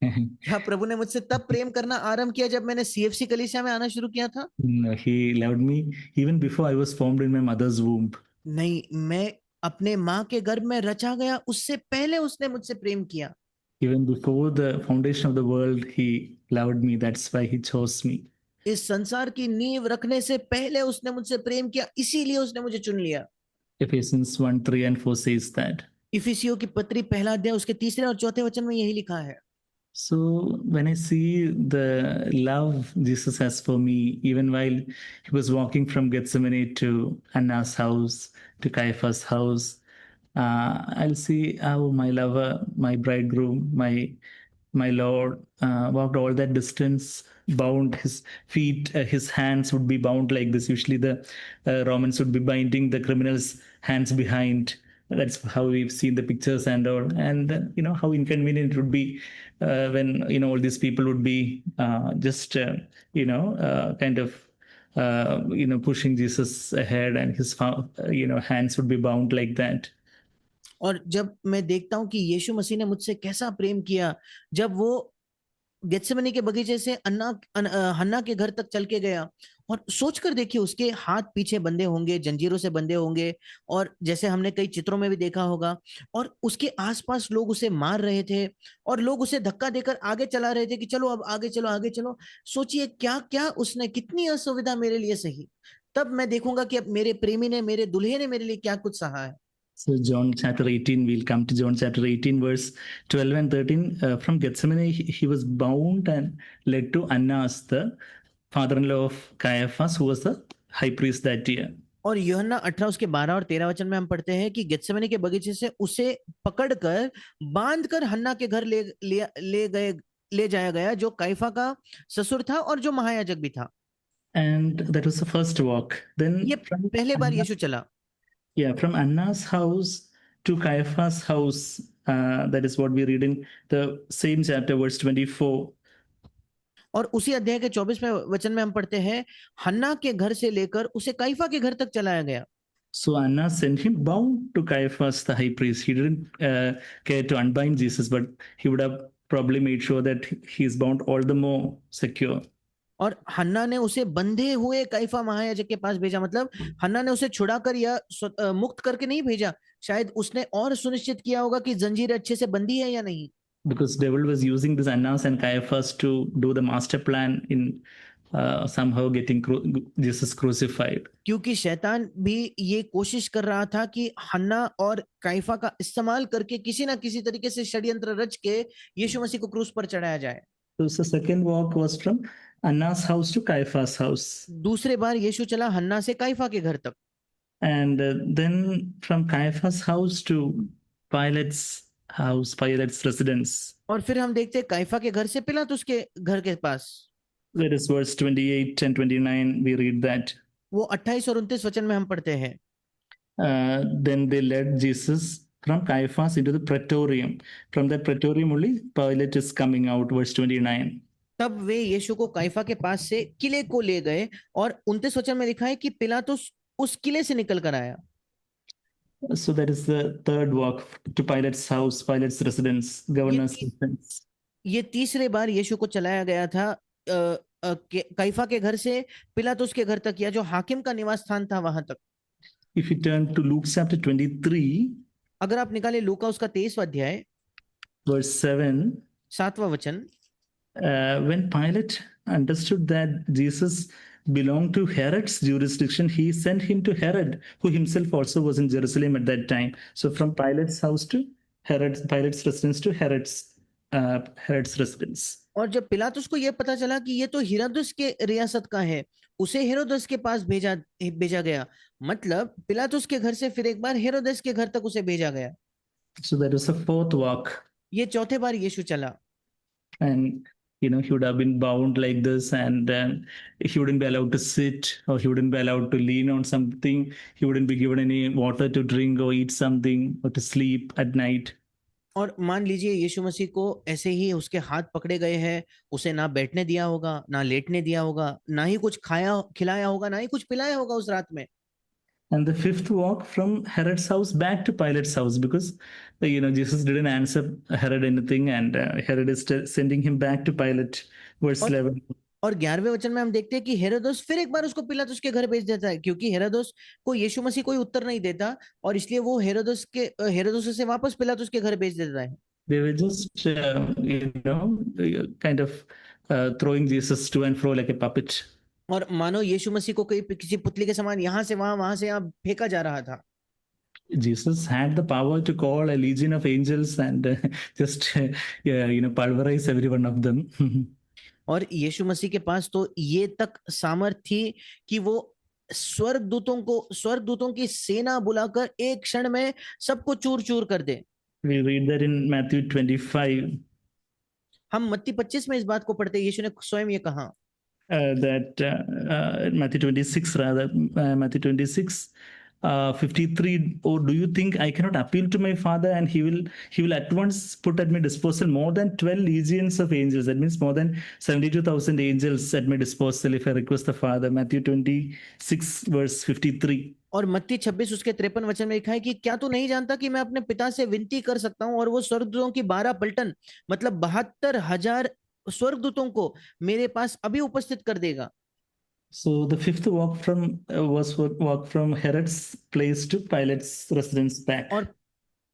क्या प्रभु ने मुझसे तब प्रेम करना आरंभ किया जब मैंने सीएफसी कलीसिया में आना शुरू किया था? No, he loved me even before I was formed in my mother's womb. नहीं, मैं अपने माँ के गर्भ में रचा गया उससे पहले उसने मुझसे प्रेम किया। Even before the foundation of the world, he loved me. That's why he chose me. इस संसार की नींव रखने से पहले उसने मुझसे प्रेम किया, इसीलिए उसने मुझे चुन लिया। Ephesians 1 3 and 4 says that. इफिसियों की पत्री पहला अध्याय उसके तीसरे और चौथे वचन में यही लिखा है। So when I see the love Jesus has for me, even while he was walking from Gethsemane to Anna's house, to Caiaphas' house, I'll see how my lover, my bridegroom, my Lord walked all that distance, bound his feet, his hands would be bound like this. Usually, the Romans would be binding the criminals' hands behind. That's how we've seen the pictures and all. And how inconvenient it would be when all these people would be just kind of pushing Jesus ahead, and his hands would be bound like that. और जब मैं देखता हूं कि यीशु मसीह ने मुझसे कैसा प्रेम किया, जब वो गेत्सेमनी के बगीचे से हन्ना के घर तक चल के गया, और सोचकर देखिए उसके हाथ पीछे बंधे होंगे, जंजीरों से बंधे होंगे, और जैसे हमने कई चित्रों में भी देखा होगा, और उसके आसपास लोग उसे मार रहे थे और लोग उसे धक्का देकर आगे चला रहे थे कि चलो अब आगे चलो आगे चलो। सोचिए क्या क्या उसने, कितनी असुविधा मेरे लिए सही। तब मैं देखूंगा कि अब मेरे प्रेमी ने, मेरे दुल्हे ने मेरे लिए क्या कुछ सहा है। So John chapter 18, we'll come to John chapter 18, verse 12 and 13. From Gethsemane, he was bound and led to Annas, the father-in-law of Caiaphas, who was the high priest that year. और यूहन्ना 18 उसके 12 और 13 वचन में हम पढ़ते हैं कि गेत्सेमनी के बगीचे से उसे पकड़कर बांधकर हन्ना के घर ले जाया गया, जो कैफा का ससुर था और जो महायाजक भी था। And that was the first walk. Then ये from पहले बार यीशु चला। from Anna's house to Caiaphas' house, that is what we read in the same chapter, verse 24. और उसी अध्याय के 24वें वचन में हम पढ़ते हैं, हन्ना के घर से लेकर उसे कैफा के घर तक चलाया गया। So Anna sent him bound to Caiaphas, the high priest. He didn't care to unbind Jesus, but he would have probably made sure that he is bound all the more secure. और हन्ना ने उसे बंधे हुए कैफा महायाजक के पास भेजा, मतलब हन्ना ने उसे छुड़ाकर या मुक्त करके नहीं भेजा, शायद उसने और सुनिश्चित किया होगा कि जंजीर अच्छे से बंधी है या नहीं। Because devil was using this Annas and Caiaphas to do the master plan in somehow getting Jesus crucified. क्योंकि शैतान भी ये कोशिश कर रहा था कि हन्ना और कैफा का इस्तेमाल करके किसी ना किसी तरीके से षड्यंत्र रच के यीशु मसीह को क्रूस पर चढ़ाया जाए। So the second walk was from Anna's house to Caiaphas' house. दूसरे बार यीशु चला हन्ना से कैफा के घर तक। And then from Caiaphas' house to Pilate's house, Pilate's residence. और फिर हम देखते हैं कैफा के घर से पिलातुस के घर के पास। That is verse 28 and 29, we read that. वो 28 और 29 वचन में हम पढ़ते हैं। Then they led Jesus from Caiaphas into the praetorium. From that praetorium only Pilate is coming out, verse 29. तब वे यीशु को कैफा के पास से किले को ले गए, और 29 वचन में लिखा है कि पिलातुस उस किले से निकल कर आया। So that is the third walk to Pilate's house, Pilate's residence, governor's residence. ये तीसरे बार यीशु को चलाया गया था कैफा के घर से पिलातुस के घर तक, या जो हाकिम का निवास स्थान था वहां तक। If you turn to Luke chapter 23, अगर आप निकाले लूका उसका 23वां अध्याय verse 7, 7वां वचन, when Pilate understood that Jesus belonged to Herod's jurisdiction, he sent him to Herod, who himself also was in Jerusalem at that time. So from Pilate's house to Pilate's residence to Herod's residence. और जब पिलातुस को यह पता चला कि ये तो हेरोदेस के रियासत का है, उसे हेरोदेस के पास भेजा गया। मतलब पिलातुस के घर से फिर एक बार हेरोदेस के घर तक उसे भेजा गया। So that was the fourth walk. ये चौथे बार यीशु चला। And he would have been bound like this, and he wouldn't be allowed to sit, or he wouldn't be allowed to lean on something. He wouldn't be given any water to drink or eat something or to sleep at night. और मान लीजिए यीशु मसीह को ऐसे ही उसके हाथ पकड़े गए हैं, उसे ना बैठने दिया होगा, ना लेटने दिया होगा, ना ही कुछ खाया खिलाया होगा, ना ही कुछ पिलाया होगा उस रात में। And the fifth walk from Herod's house back to Pilate's house, because Jesus didn't answer Herod anything, and Herod is sending him back to Pilate. Verse और 11. और 11वें वचन में हम देखते हैं कि हेरोदोस फिर एक बार उसको पिलातुस के घर भेज देता है, क्योंकि हेरोदोस को यीशु मसीह कोई उत्तर नहीं देता, और इसलिए वो हेरोदोस से वापस पिलातुस के घर भेज देता है। They were just kind of throwing Jesus to and fro like a puppet. और मानो यीशु मसीह को कोई किसी पुतली के समान यहाँ से वहां से यहाँ फेंका जा रहा था। Jesus had the power to call a legion of angels and just yeah, pulverize every one of them. और यीशु मसीह के पास तो ये तक सामर्थ थी कि वो स्वर्गदूतों की सेना बुलाकर एक क्षण में सबको चूर चूर कर दे। We read that in Matthew 25. हम मत्ती 25 में इस बात को पढ़ते हैं, यीशु ने स्वयं ये कहा। That Matthew 26, rather, Matthew 26, 53. Oh, do you think I cannot appeal to my father and he will at once put at my disposal more than 12 legions of angels? That means more than 72,000 angels at my disposal if I request the Father. Matthew 26, verse 53. और मत्ती 26 उसके 53 वचन में लिखा है कि क्या तू नहीं जानता कि मैं अपने पिता से विनती कर सकता हूं और वो स्वर्गदूतों की 12 पलटन, मतलब 72,000 स्वर्गदूतों को मेरे पास अभी उपस्थित कर देगा। So the fifth walk was walk from Herod's place to Pilate's residence back. और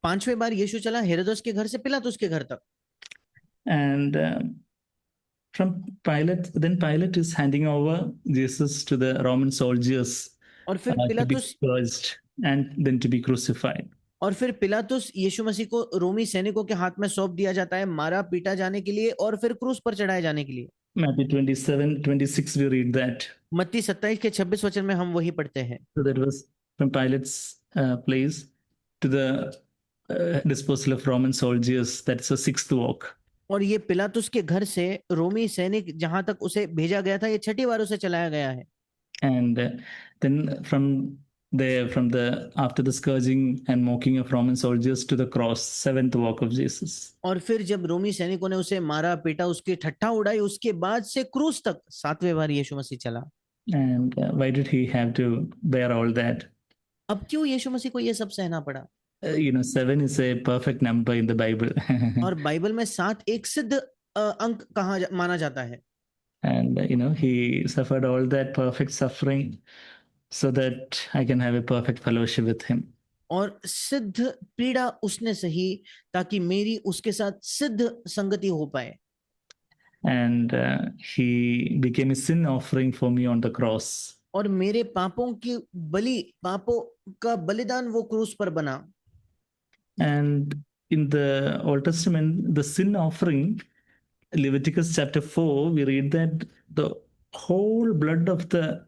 5वें बार यीशु चला हेरोदस के घर से पिलातुस के घर तक। And from Pilate, then Pilate is handing over Jesus to the Roman soldiers और फिर to be पिलातुस scourged and then to be crucified. और फिर पिलातुस यीशु मसीह को रोमी सैनिकों के हाथ में सौंप दिया जाता है, मारा पीटा जाने के लिए और फिर क्रूस पर चढ़ाए जाने के लिए। Matthew 27:26 we read that. मत्ती 27 के 26 वचन में हम वही पढ़ते हैं। So that was from Pilate's place to the disposal of Roman soldiers. That's the sixth walk. और ये पिलातुस के घर से रोमी सैनिक जहां तक उसे भेजा गया था, ये 6ठी बार उसे चलाया गया है। And then from the after the scourging and mocking of Roman soldiers to the cross, seventh walk of Jesus. और फिर जब रोमी सैनिकों ने उसे मारा पीटा, उसकी ठट्ठा उड़ाई, उसके बाद से क्रूस तक 7वें बार यीशु मसीह चला। And why did he have to bear all that? अब क्यों यीशु मसीह को ये सब सहना पड़ा? 7 is a perfect number in the Bible. और बाइबल में 7 एक सिद्ध अंक माना जाता है। And he suffered all that perfect suffering so that I can have a perfect fellowship with him. और सिद्ध पीड़ा उसने सही ताकि मेरी उसके साथ सिद्ध संगति हो पाए। And he became a sin offering for me on the cross. और मेरे पापों का बलिदान वो क्रूस पर बना। And in the Old Testament, the sin offering, Leviticus chapter 4, we read that the whole blood of the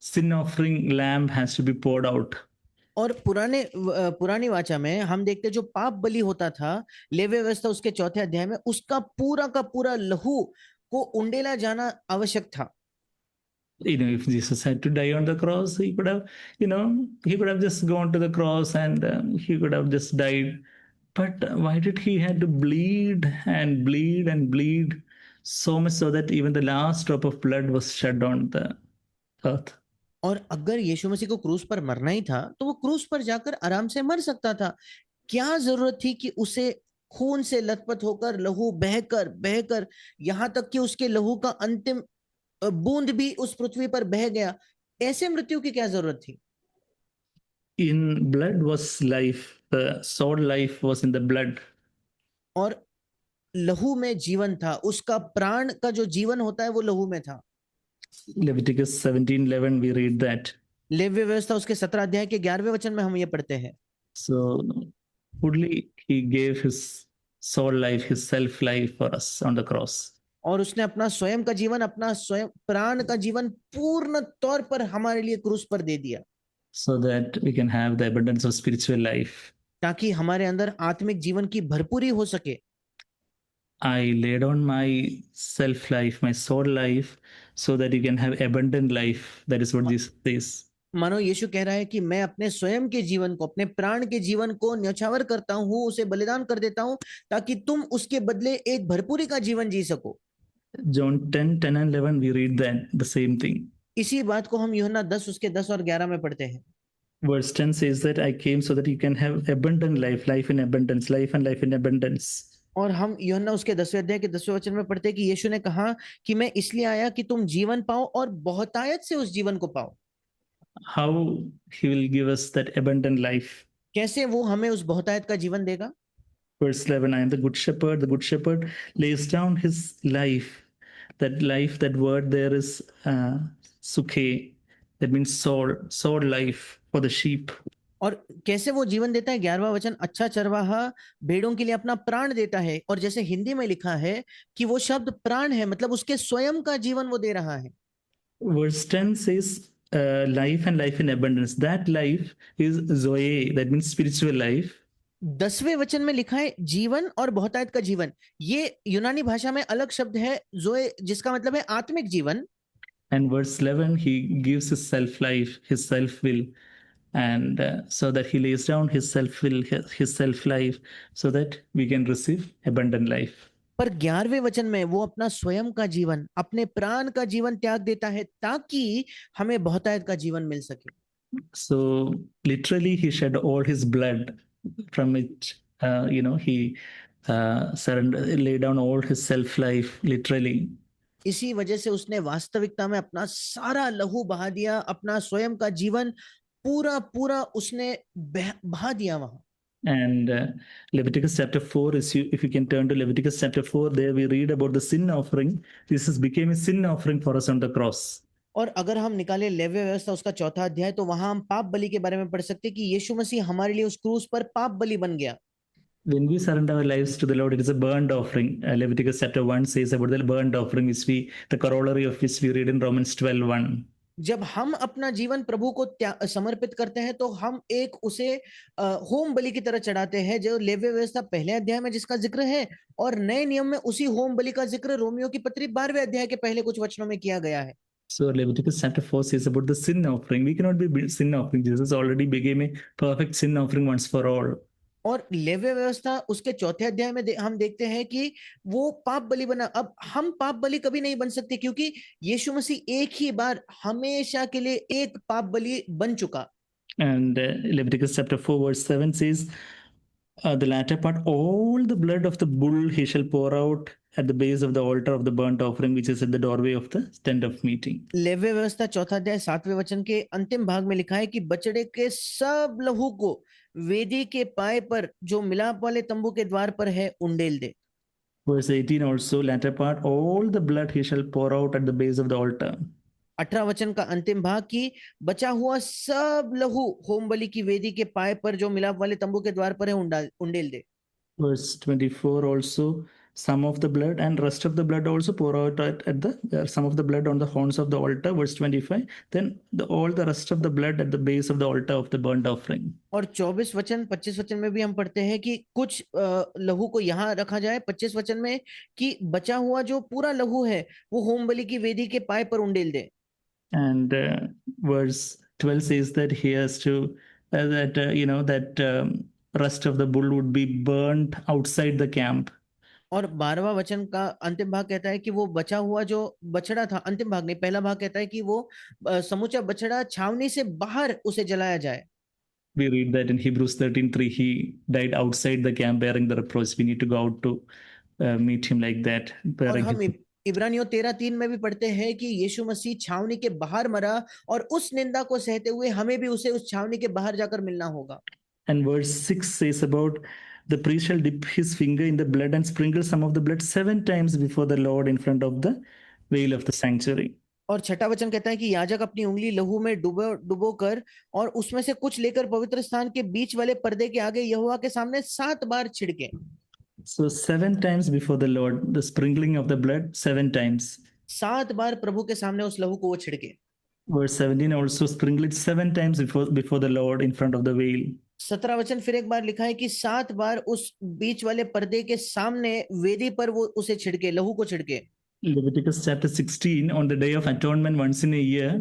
sin offering lamb has to be poured out. और पुरानी वाचा में हम देखते जो पाप बलि होता था, लेवी व्यवस्था उसके 4थे अध्याय में, उसका पूरा का पूरा लहू को उंडेला जाना आवश्यक था। If Jesus had to die on the cross, he could have just gone to the cross and he could have just died. But why did he had to bleed and bleed and bleed so much so that even the last drop of blood was shed on the earth? और अगर यीशु मसीह को क्रूस पर मरना ही था तो वो क्रूस पर जाकर आराम से मर सकता था। क्या जरूरत थी कि उसे खून से लथपथ होकर लहू बहकर बहकर यहाँ तक कि उसके लहू का अंतिम बूंद भी उस पृथ्वी पर बह गया? ऐसे मृत्यु की क्या जरूरत थी? In blood was life. The soul life was in the blood. और लहू में जीवन था, उसका प्राण का जो जीवन होता है वो लहू में था। Leviticus 17:11 we read that. लेव्य व्यवस्था उसके 17 अध्याय के 11वें वचन में हम ये पढ़ते हैं। So fully he gave his soul life, his self life for us on the cross. और उसने अपना स्वयं का जीवन, अपना स्वयं प्राण का जीवन पूर्ण तौर पर हमारे लिए क्रूस पर दे दिया, so that we can have the abundance of spiritual life. ताकि हमारे अंदर आत्मिक जीवन की भरपूरी हो सके। I laid on my self life, my soul life, so that you can have abundant life. That is what Jesus says. मानो यीशु कह रहा है कि मैं अपने स्वयं के जीवन को, अपने प्राण के जीवन को न्यौछावर करता हूं, उसे बलिदान कर देता हूं, ताकि तुम उसके बदले एक भरपूरी का जीवन जी सको। John 10 and 11, we read that the same thing. इसी बात को हम यूहन्ना 10 उसके 10 और 11 में पढ़ते हैं। Verse 10 says that I came so that you can have abundant life, life in abundance, life and life in abundance. और हम यूहन्ना उसके 10वें अध्याय के 10वें वचन में पढ़ते हैं कि यीशु ने कहा कि मैं इसलिए आया कि तुम जीवन पाओ और बहुतायत से उस जीवन को पाओ। How he will give us that abundant life. कैसे वो हमें उस बहुतायत का जीवन देगा? Verse 11, I am the good shepherd. The good shepherd lays down his life. Life, that word there is sukhe. That means soul life for the sheep. और कैसे वो जीवन देता है? 11वां वचन, अच्छा चरवाहा भेड़ों के लिए अपना प्राण देता है। और जैसे हिंदी में लिखा है कि वो शब्द प्राण है, मतलब उसके स्वयं का जीवन वो दे रहा है। Verse 10 says life and life in abundance. That life is zoe. That means spiritual life. 10वें वचन में लिखा है जीवन और बहुतायत का जीवन। ये यूनानी भाषा में अलग शब्द है जोए, जिसका मतलब है आत्मिक जीवन। And verse 11, he gives his self life, his self will, and so that he lays down his self will, his self life, so that we can receive abundant life. पर 11वें वचन में वो अपना स्वयं का जीवन, अपने प्राण का जीवन त्याग देता है ताकि हमें बहुतायत का जीवन मिल सके। So literally, he shed all his blood from it. He lay down all his self life, literally. इसी वजह से उसने वास्तविकता में अपना सारा लहू बहा दिया, अपना स्वयं का जीवन पूरा पूरा उसने बहा दिया वहां। And Leviticus chapter 4, if you can turn to Leviticus chapter 4, there we read about the sin offering. Jesus became a sin offering for us on the cross. और अगर हम निकाले लेव्य व्यवस्था उसका 4था अध्याय, तो वहां हम पाप बलि के बारे में पढ़ सकते हैं कि यीशु मसीह हमारे लिए उस क्रूस पर पाप बलि बन गया। When we surrender our lives to the Lord, it is a burnt offering. Leviticus chapter 1 says about the burnt offering, the corollary of which we read in Romans 12:1. जब हम अपना जीवन प्रभु को समर्पित करते हैं तो हम एक उसे होम बलि की तरह चढ़ाते हैं, जो लेव्य व्यवस्था पहले अध्याय में जिसका जिक्र है, और नए नियम में उसी होम बलि का जिक्र रोमियो की पत्री 12वें अध्याय के पहले कुछ वचनों में किया गया है। So Leviticus chapter 4 says about the sin offering. We cannot be sin offering. Jesus already became a perfect sin offering once for all. और लेव्य व्यवस्था उसके 4थे अध्याय में हम देखते हैं कि वो पाप बलि बना। अब हम पाप बलि कभी नहीं बन सकते, क्योंकि यीशु मसीह एक ही बार हमेशा के लिए एक पाप बलि बन चुका। And Leviticus chapter 4 verse 7 says, the latter part, all the blood of the bull he shall pour out at the base of the altar of the burnt offering, which is at the doorway of the tent of meeting. लेव्य व्यवस्था 4था अध्याय 7वें वचन के अंतिम भाग में लिखा है कि बछड़े के सब लहू को वेदी के पाए पर जो मिलाप वाले तंबू के द्वार पर है उंडेल दे। Verse 18 also, latter part, all the blood he shall pour out at the base of the altar. 18 वचन का अंतिम भाग की बचा हुआ सब लहू होम बलि की वेदी के पाए पर जो मिलाप वाले तंबू के द्वार पर है उंडेल दे। Verse 24 also, some of the blood and rest of the blood also pour out at the some of the blood on the horns of the altar. Verse 25, then all the rest of the blood at the base of the altar of the burnt offering. और 24 वचन 25 वचन में भी हम पढ़ते हैं कि कुछ लहू को यहाँ रखा जाए। 25 वचन में कि बचा हुआ जो पूरा लहू है वो होम बलि की वेदी के पाए पर उंडेल दे। And verse 12 says that he has to rest of the bull would be burnt outside the camp. और 12वां वचन का अंतिम भाग कहता है कि वो बचा हुआ जो बछड़ा था, अंतिम भाग नहीं, पहला भाग कहता है कि वो समूचा बछड़ा छावनी से बाहर उसे जलाया जाए। We read that in Hebrews 13:3, he died outside the camp bearing the reproach. We need to go out to meet him like that. और हम इब्रानियों 13:3 में भी पढ़ते हैं कि यीशु मसीह छावनी के बाहर मरा और उस निंदा को सहते हुए हमें भी उसे उस छावनी के बाहर जाकर मिलना होगा। And verse 6 says about the priest shall dip his finger in the blood and sprinkle some of the blood 7 times before the Lord in front of the veil of the sanctuary. और 6वां वचन कहता है कि याजक अपनी उंगली लहू में डुबो कर और उसमें से कुछ लेकर पवित्र स्थान के बीच वाले पर्दे के आगे यहोवा के सामने 7 बार छिड़के। So 7 times before the Lord, the sprinkling of the blood 7 times. 7 बार प्रभु के सामने उस लहू को वो छिड़के। Verse 17 also, sprinkle it 7 times before the Lord in front of the veil. 17 वचन फिर एक बार लिखा है कि 7 बार उस बीच वाले पर्दे के सामने वेदी पर वो उसे छिड़के, लहू को छिड़के। Leviticus chapter 16, on the day of atonement once in a year,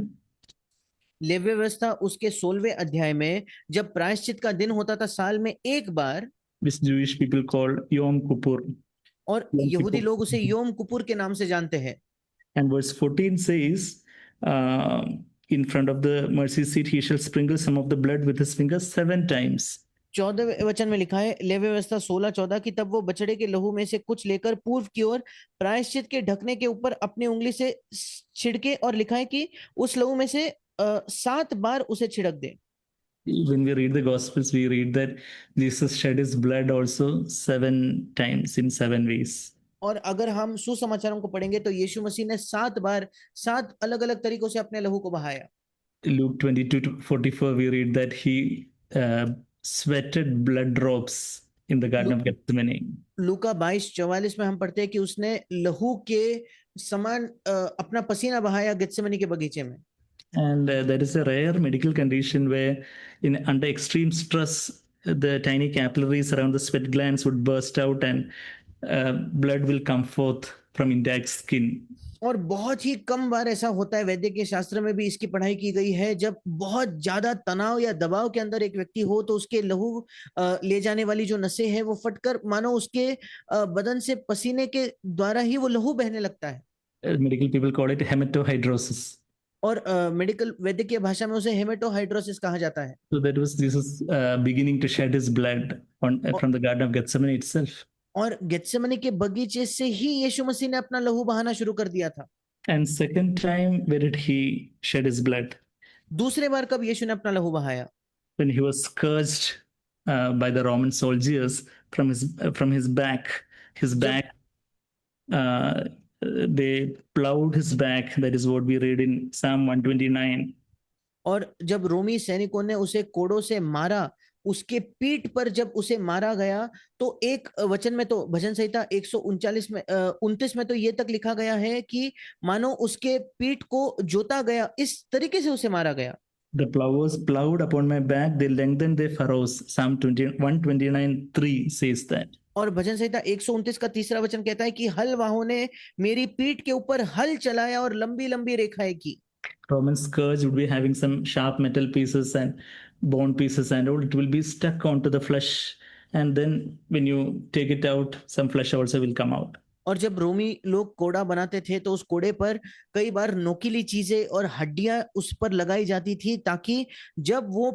लेव्य व्यवस्था उसके 16वें अध्याय में जब प्रायश्चित का दिन होता था साल में एक बार, which Jewish people called Yom Kippur. और Yom यहूदी Kippur. लोग उसे योम कुपुर के नाम से जानते हैं। And verse 14 says, in front of the mercy seat, he shall sprinkle some of the blood with his fingers 7 times. 14वें वचन में लिखा है, लेव्य व्यवस्था 16:14 की, तब वो बछड़े के लहू में से कुछ लेकर पूर्व की ओर प्रायश्चित के ढकने के ऊपर अपनी उंगली से छिड़के, और लिखा है कि उस लहू में से 7 बार उसे छिड़क दे। When we read the Gospels, we read that Jesus shed his blood also 7 times in 7 ways. और अगर हम सुसमाचारों को पढ़ेंगे तो यीशु मसीह ने 7 बार 7 अलग अलग तरीकों से अपने लहू को बहाया। Luke 22:44, we read that he sweated blood drops in the Garden of Gethsemane. लूका 22:44 में हम पढ़ते हैं कि उसने लहू के समान अपना पसीना बहाया गेत्सेमनी के बगीचे में। And that is a rare medical condition where, under extreme stress, the tiny capillaries around the sweat glands would burst out and blood will come forth from intact skin. और बहुत ही कम बार ऐसा होता है, वैद्यकीय शास्त्र में भी इसकी पढ़ाई की गई है, जब बहुत ज्यादा तनाव या दबाव के अंदर एक व्यक्ति हो तो उसके लहू ले जाने वाली जो नसें हैं वो फटकर मानो उसके बदन से पसीने के द्वारा ही वो लहू बहने लगता है। Medical people call it hematohydrosis. और मेडिकल वैद्यकीय भाषा में उसे हेमेटोहाइड्रोसिस कहा जाता है। So that was Jesus beginning to shed his blood from the Garden of Gethsemane itself. और गेत्सेमनी के बगीचे से ही यीशु मसीह ने अपना लहू बहाना शुरू कर दिया था। And second time, where did he shed his blood? दूसरे बार कब यीशु ने अपना लहू बहाया? When he was scourged by the Roman soldiers from his back. His back, they plowed his back. That is what we read in Psalm 129. और जब रोमी सैनिकों ने उसे कोड़ों से मारा, उसके पीठ पर जब उसे मारा गया, तो एक वचन में तो भजन संहिता 139 में 29 में तो ये तक लिखा गया है कि मानो उसके पीठ को जोता गया, इस तरीके से उसे मारा गया। The plowers plowed upon my back, they lengthened their furrows. Psalm 129:3 says that. और भजन संहिता 129 का तीसरा वचन कहता है कि हलवाहों ने मेरी पीठ के ऊपर हल चलाया और लंबी लंबी रेखाएं की। Roman scourge would be having some sharp metal pieces and bone pieces and all. It will be stuck onto the flesh, and then when you take it out, some flesh also will come out. और जब रोमी लोग कोड़ा बनाते थे तो उस कोड़े पर कई बार नोकीली चीजें और हड्डियां उस पर लगाई जाती थी, ताकि जब वो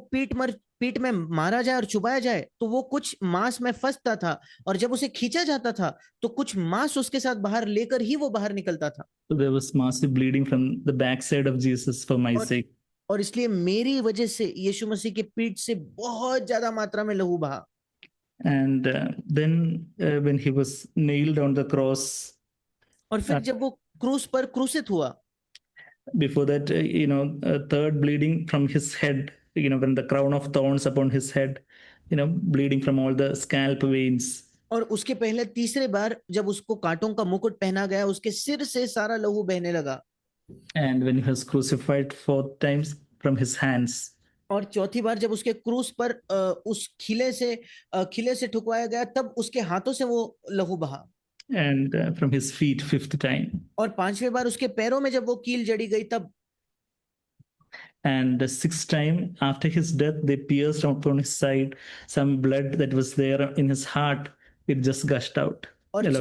पीठ में मारा जाए और चुबाया जाए तो वो कुछ मांस में फंसता था, और जब उसे खींचा जाता था तो कुछ मांस उसके साथ बाहर लेकर ही वो बाहर निकलता था। So there was massive bleeding from the backside of Jesus for my sake. और इसलिए मेरी वजह से यीशु मसीह की पीठ से बहुत ज्यादा मात्रा में लहू बहा। And then when he was nailed on the cross, और फिर जब वो क्रूस पर क्रूसित हुआ, before that, third bleeding from his head, when the crown of thorns upon his head, bleeding from all the scalp veins. और उसके पहले तीसरे बार जब उसको कांटों का मुकुट पहना गया, उसके सिर से सारा लहू बहने लगा। And when he was crucified 4 times from his hands. और चौथी बार जब उसके क्रूस पर उस खिले से ठुकवाया गया, तब उसके हाथों से वो लहू बहा। And from his feet 5th time. और 5वें बार उसके पैरों में जब वो कील जड़ी गई तब। And the 6th time after his death, they pierced upon his side. Some blood that was there in his heart, it just gushed out. और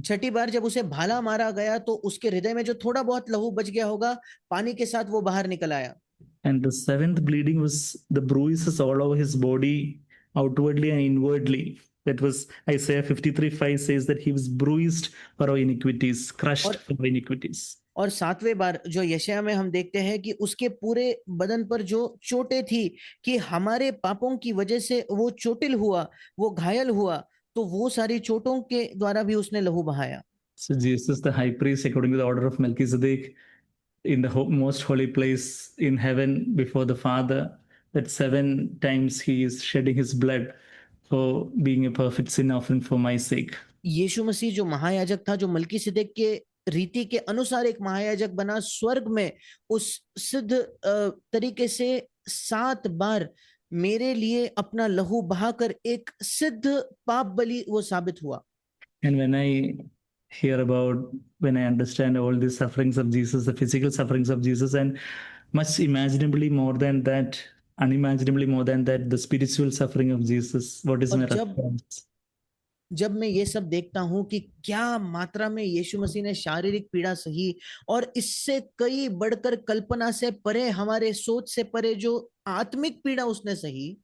छठी बार जब उसे भाला मारा गया तो उसके हृदय में जो थोड़ा बहुत लहू बच गया होगा, पानी के साथ वो बाहर निकल आया। And the 7th bleeding was the bruises all over his body, outwardly and inwardly. That was Isaiah 53:5 says that he was bruised for our iniquities, crushed for our iniquities. और 7वें बार जो यशायाह में हम देखते हैं कि उसके पूरे बदन पर जो चोटें थी कि हमारे पापों की वजह से वो चोटिल हुआ, वो घायल हुआ, तो वो सारी चोटों के द्वारा भी उसने लहू बहाया। So Jesus, the high priest, according to the order of Melchizedek, in the most holy place in heaven before the Father, that 7 times he is shedding his blood for being a perfect sin offering for my sake. यीशु मसीह जो महायाजक था, जो मलकीसिदक के रीति के अनुसार एक महायाजक बना, स्वर्ग में उस सिद्ध तरीके से 7 बार मेरे लिए अपना लहू बहाकर एक सिद्ध पाप बलि वो साबित हुआ। And when I understand all the sufferings of Jesus, the physical sufferings of Jesus, and much imaginably more than that, unimaginably more than that, the spiritual suffering of Jesus. What is और my जब response? जब मैं ये सब देखता हूं कि क्या मात्रा में यीशु मसीह ने शारीरिक पीड़ा सही, और इससे कई बढ़कर कल्पना से परे, हमारे सोच से परे जो आत्मिक पीड़ा उसने सही,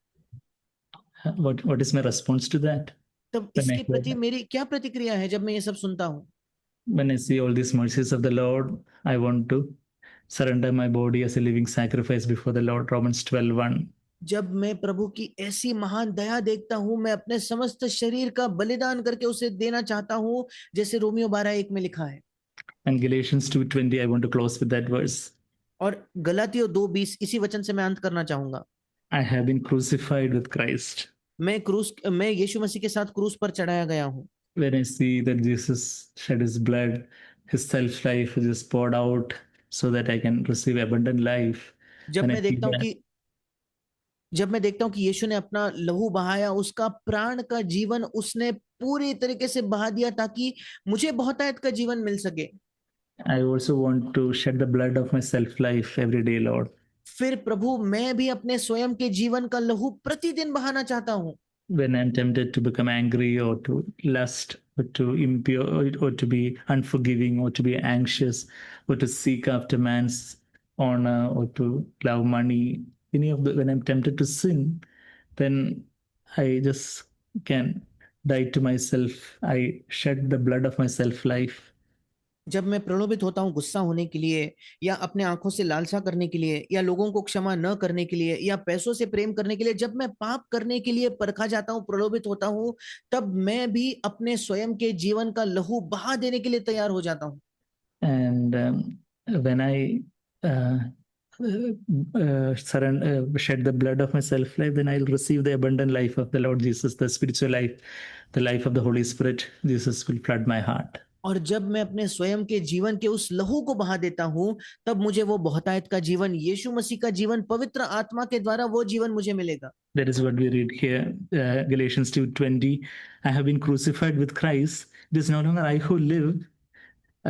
What is my response to that? तब When I इसके hear प्रति that, मेरी क्या प्रतिक्रिया है जब मैं ये सब सुनता हूं? when I see all these mercies of the Lord, I want to surrender my body as a living sacrifice before the Lord. Romans 12:1. जब मैं प्रभु की ऐसी महान दया देखता हूं, मैं अपने समस्त शरीर का बलिदान करके उसे देना चाहता हूं, जैसे रोमियो 12:1 में लिखा है। And Galatians 2:20, I want to close with that verse. और गलातियों 2:20, इसी वचन से मैं अंत करना चाहूंगा। I have been crucified with Christ. मैं यीशु मसीह के साथ क्रूस पर चढ़ाया गया हूं। When I see that Jesus shed his blood, his self life is just poured out so that I can receive abundant life. जब When I मैं see देखता हूं that, कि जब मैं देखता हूं कि यीशु ने अपना लहू बहाया, उसका प्राण का जीवन उसने पूरी तरीके से बहा दिया ताकि मुझे बहुतायत का जीवन मिल सके। I also want to shed the blood of my self life every day, Lord. फिर प्रभु, मैं भी अपने स्वयं के जीवन का लहू प्रतिदिन बहाना चाहता हूं। When I'm tempted to become angry or to lust or to impure or to be unforgiving or to be anxious or to seek after man's honor or to love money, when I'm tempted to sin, then I just can die to myself. I shed the blood of my self life. जब मैं प्रलोभित होता हूँ गुस्सा होने के लिए, या अपने आंखों से लालसा करने के लिए, या लोगों को क्षमा न करने के लिए, या पैसों से प्रेम करने के लिए, जब मैं पाप करने के लिए परखा जाता हूँ, प्रलोभित होता हूँ, तब मैं भी अपने स्वयं के जीवन का लहू बहा देने के लिए तैयार हो जाता हूँ। And when I uh, shed the blood of my self life, then I'll receive the abundant life of the Lord Jesus, the spiritual life, the life of the Holy Spirit. Jesus will flood my heart. और जब मैं अपने स्वयं के जीवन के उस लहू को बहा देता हूं, तब मुझे वो बहुतायत का जीवन, यीशु मसीह का जीवन, पवित्र आत्मा के द्वारा वो जीवन मुझे मिलेगा। That is what we read here, Galatians 2:20. I have been crucified with Christ. It is no longer I who live,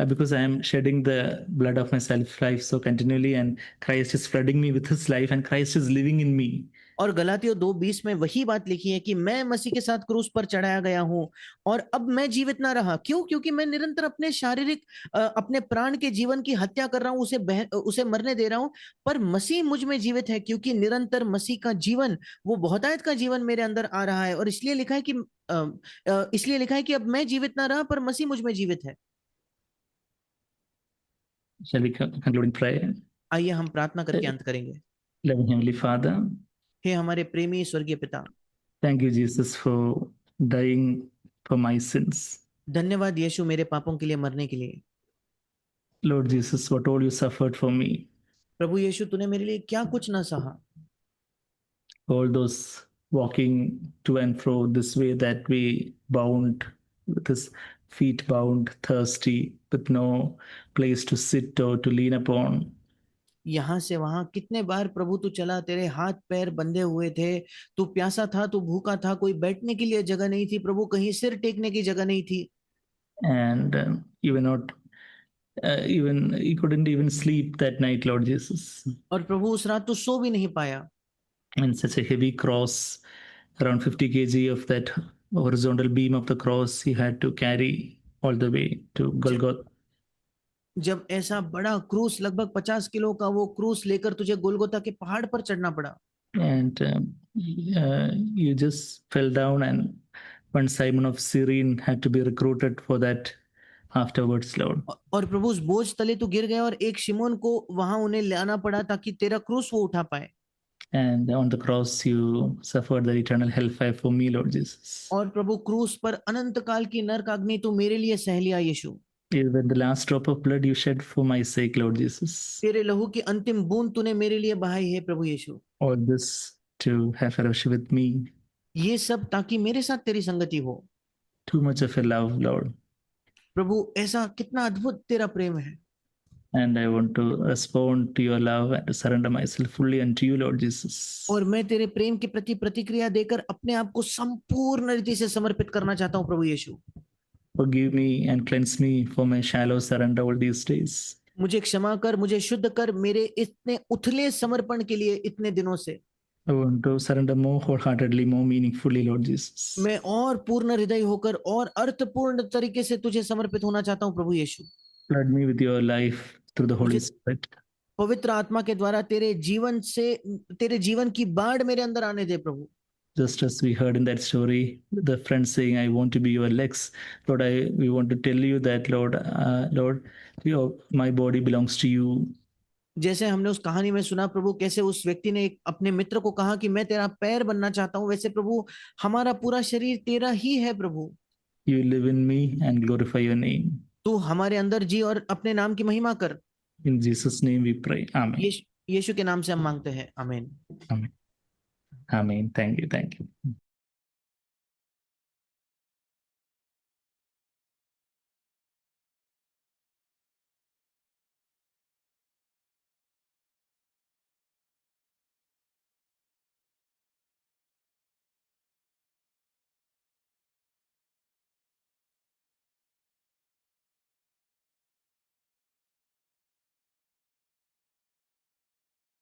because I am shedding the blood of my self life so continually, and Christ is flooding me with His life, and Christ is living in me. और गलातियों 2:20 में वही बात लिखी है कि मैं मसीह के साथ क्रूस पर चढ़ाया गया हूं, और अब मैं जीवित ना रहा। क्यों? क्योंकि मैं निरंतर अपने शारीरिक, अपने प्राण के जीवन की हत्या कर रहा हूं, उसे मरने दे रहा हूं। पर मसीह मुझ में जीवित है, क्योंकि निरंतर मसीह का जीवन, वो बहुतायत का जीवन मेरे अंदर आ रहा है। और इसलिए लिखा है कि अब मैं जीवित ना रहा, पर मसीह मुझ में जीवित है। Shall we conclude in prayer? आइए हम प्रार्थना करके अंत करेंगे। Loving Heavenly Father, हे हमारे प्रेमी स्वर्गीय पिता, thank you, Jesus, for dying for my sins. धन्यवाद यीशु मेरे पापों के लिए मरने के लिए। Lord Jesus, what all you suffered for me, प्रभु यीशु, तूने मेरे लिए क्या कुछ ना सहा। all those walking to and fro this way that we bound with his feet bound, thirsty, with no place to sit or to lean upon. यहाँ से वहां कितने बार प्रभु तू चला, तेरे हाथ पैर बंधे हुए थे, तू प्यासा था, तू भूखा था, कोई बैठने के लिए जगह नहीं थी प्रभु, कहीं सिर टेकने की जगह नहीं थी। And you were not, even, you couldn't even sleep that night, Lord Jesus. और प्रभु उस रात तू सो भी नहीं पाया। And such a heavy cross, around 50 kg of that horizontal beam of the cross, he had to carry all the way to Golgotha. जब ऐसा बड़ा क्रूस, लगभग 50 किलो का वो क्रूस लेकर तुझे गोलगोता के पहाड़ पर चढ़ना पड़ा। And you just fell down, and one Simon of Cyrene had to be recruited for that afterwards, Lord. और प्रभु उस बोझ तले तू गिर गया, और एक शिमोन को वहां उन्हें लाना पड़ा ताकि तेरा क्रूस वो उठा पाए। And on the cross, you suffered the eternal hellfire for me, Lord Jesus. और प्रभु क्रूस पर अनंत काल की नरक अग्नि तू मेरे लिए सह लिया यीशु। Even the last drop of blood you shed for my sake, Lord Jesus. तेरे लहू की अंतिम बूंद तूने मेरे लिए बहाई है प्रभु यीशु। All this to have fellowship with me. ये सब ताकि मेरे साथ तेरी संगति हो। Too much of your love, Lord. प्रभु ऐसा कितना अद्भुत तेरा प्रेम है। And I want to respond to your love and to surrender myself fully unto you, Lord Jesus. और मैं तेरे प्रेम के प्रति प्रतिक्रिया देकर अपने आप को संपूर्ण रीति से समर्पित करना चाहता हूँ प्रभु यीशु। Forgive me and cleanse me for my shallow surrender all these days. मुझे क्षमा कर, मुझे शुद्ध कर मेरे इतने उथले समर्पण के लिए इतने दिनों से। I want to surrender more wholeheartedly, more meaningfully, Lord Jesus. मैं और पूर्ण हृदय होकर और अर्थपूर्ण तरीके से तुझे समर्पित होना चाहता हूँ प्रभु यीशु। Flood me with your life through the Holy मुझे Spirit. पवित्र आत्मा के द्वारा तेरे जीवन की बाढ़ मेरे अंदर आने दे प्रभु। Just as we heard in that story, the friend saying, "I want to be your legs," Lord, we want to tell you that, Lord, my body belongs to you. जैसे हमने उस कहानी में सुना प्रभु, कैसे उस व्यक्ति ने अपने मित्र को कहा कि मैं तेरा पैर बनना चाहता हूं, वैसे प्रभु हमारा पूरा शरीर तेरा ही है प्रभु। You live in me and glorify your name. तू हमारे अंदर जी और अपने नाम की महिमा कर। In Jesus' name we pray. Amen. यीशु के नाम से हम मांगते हैं, आमीन। Amen. Amen. Thank you. Thank you.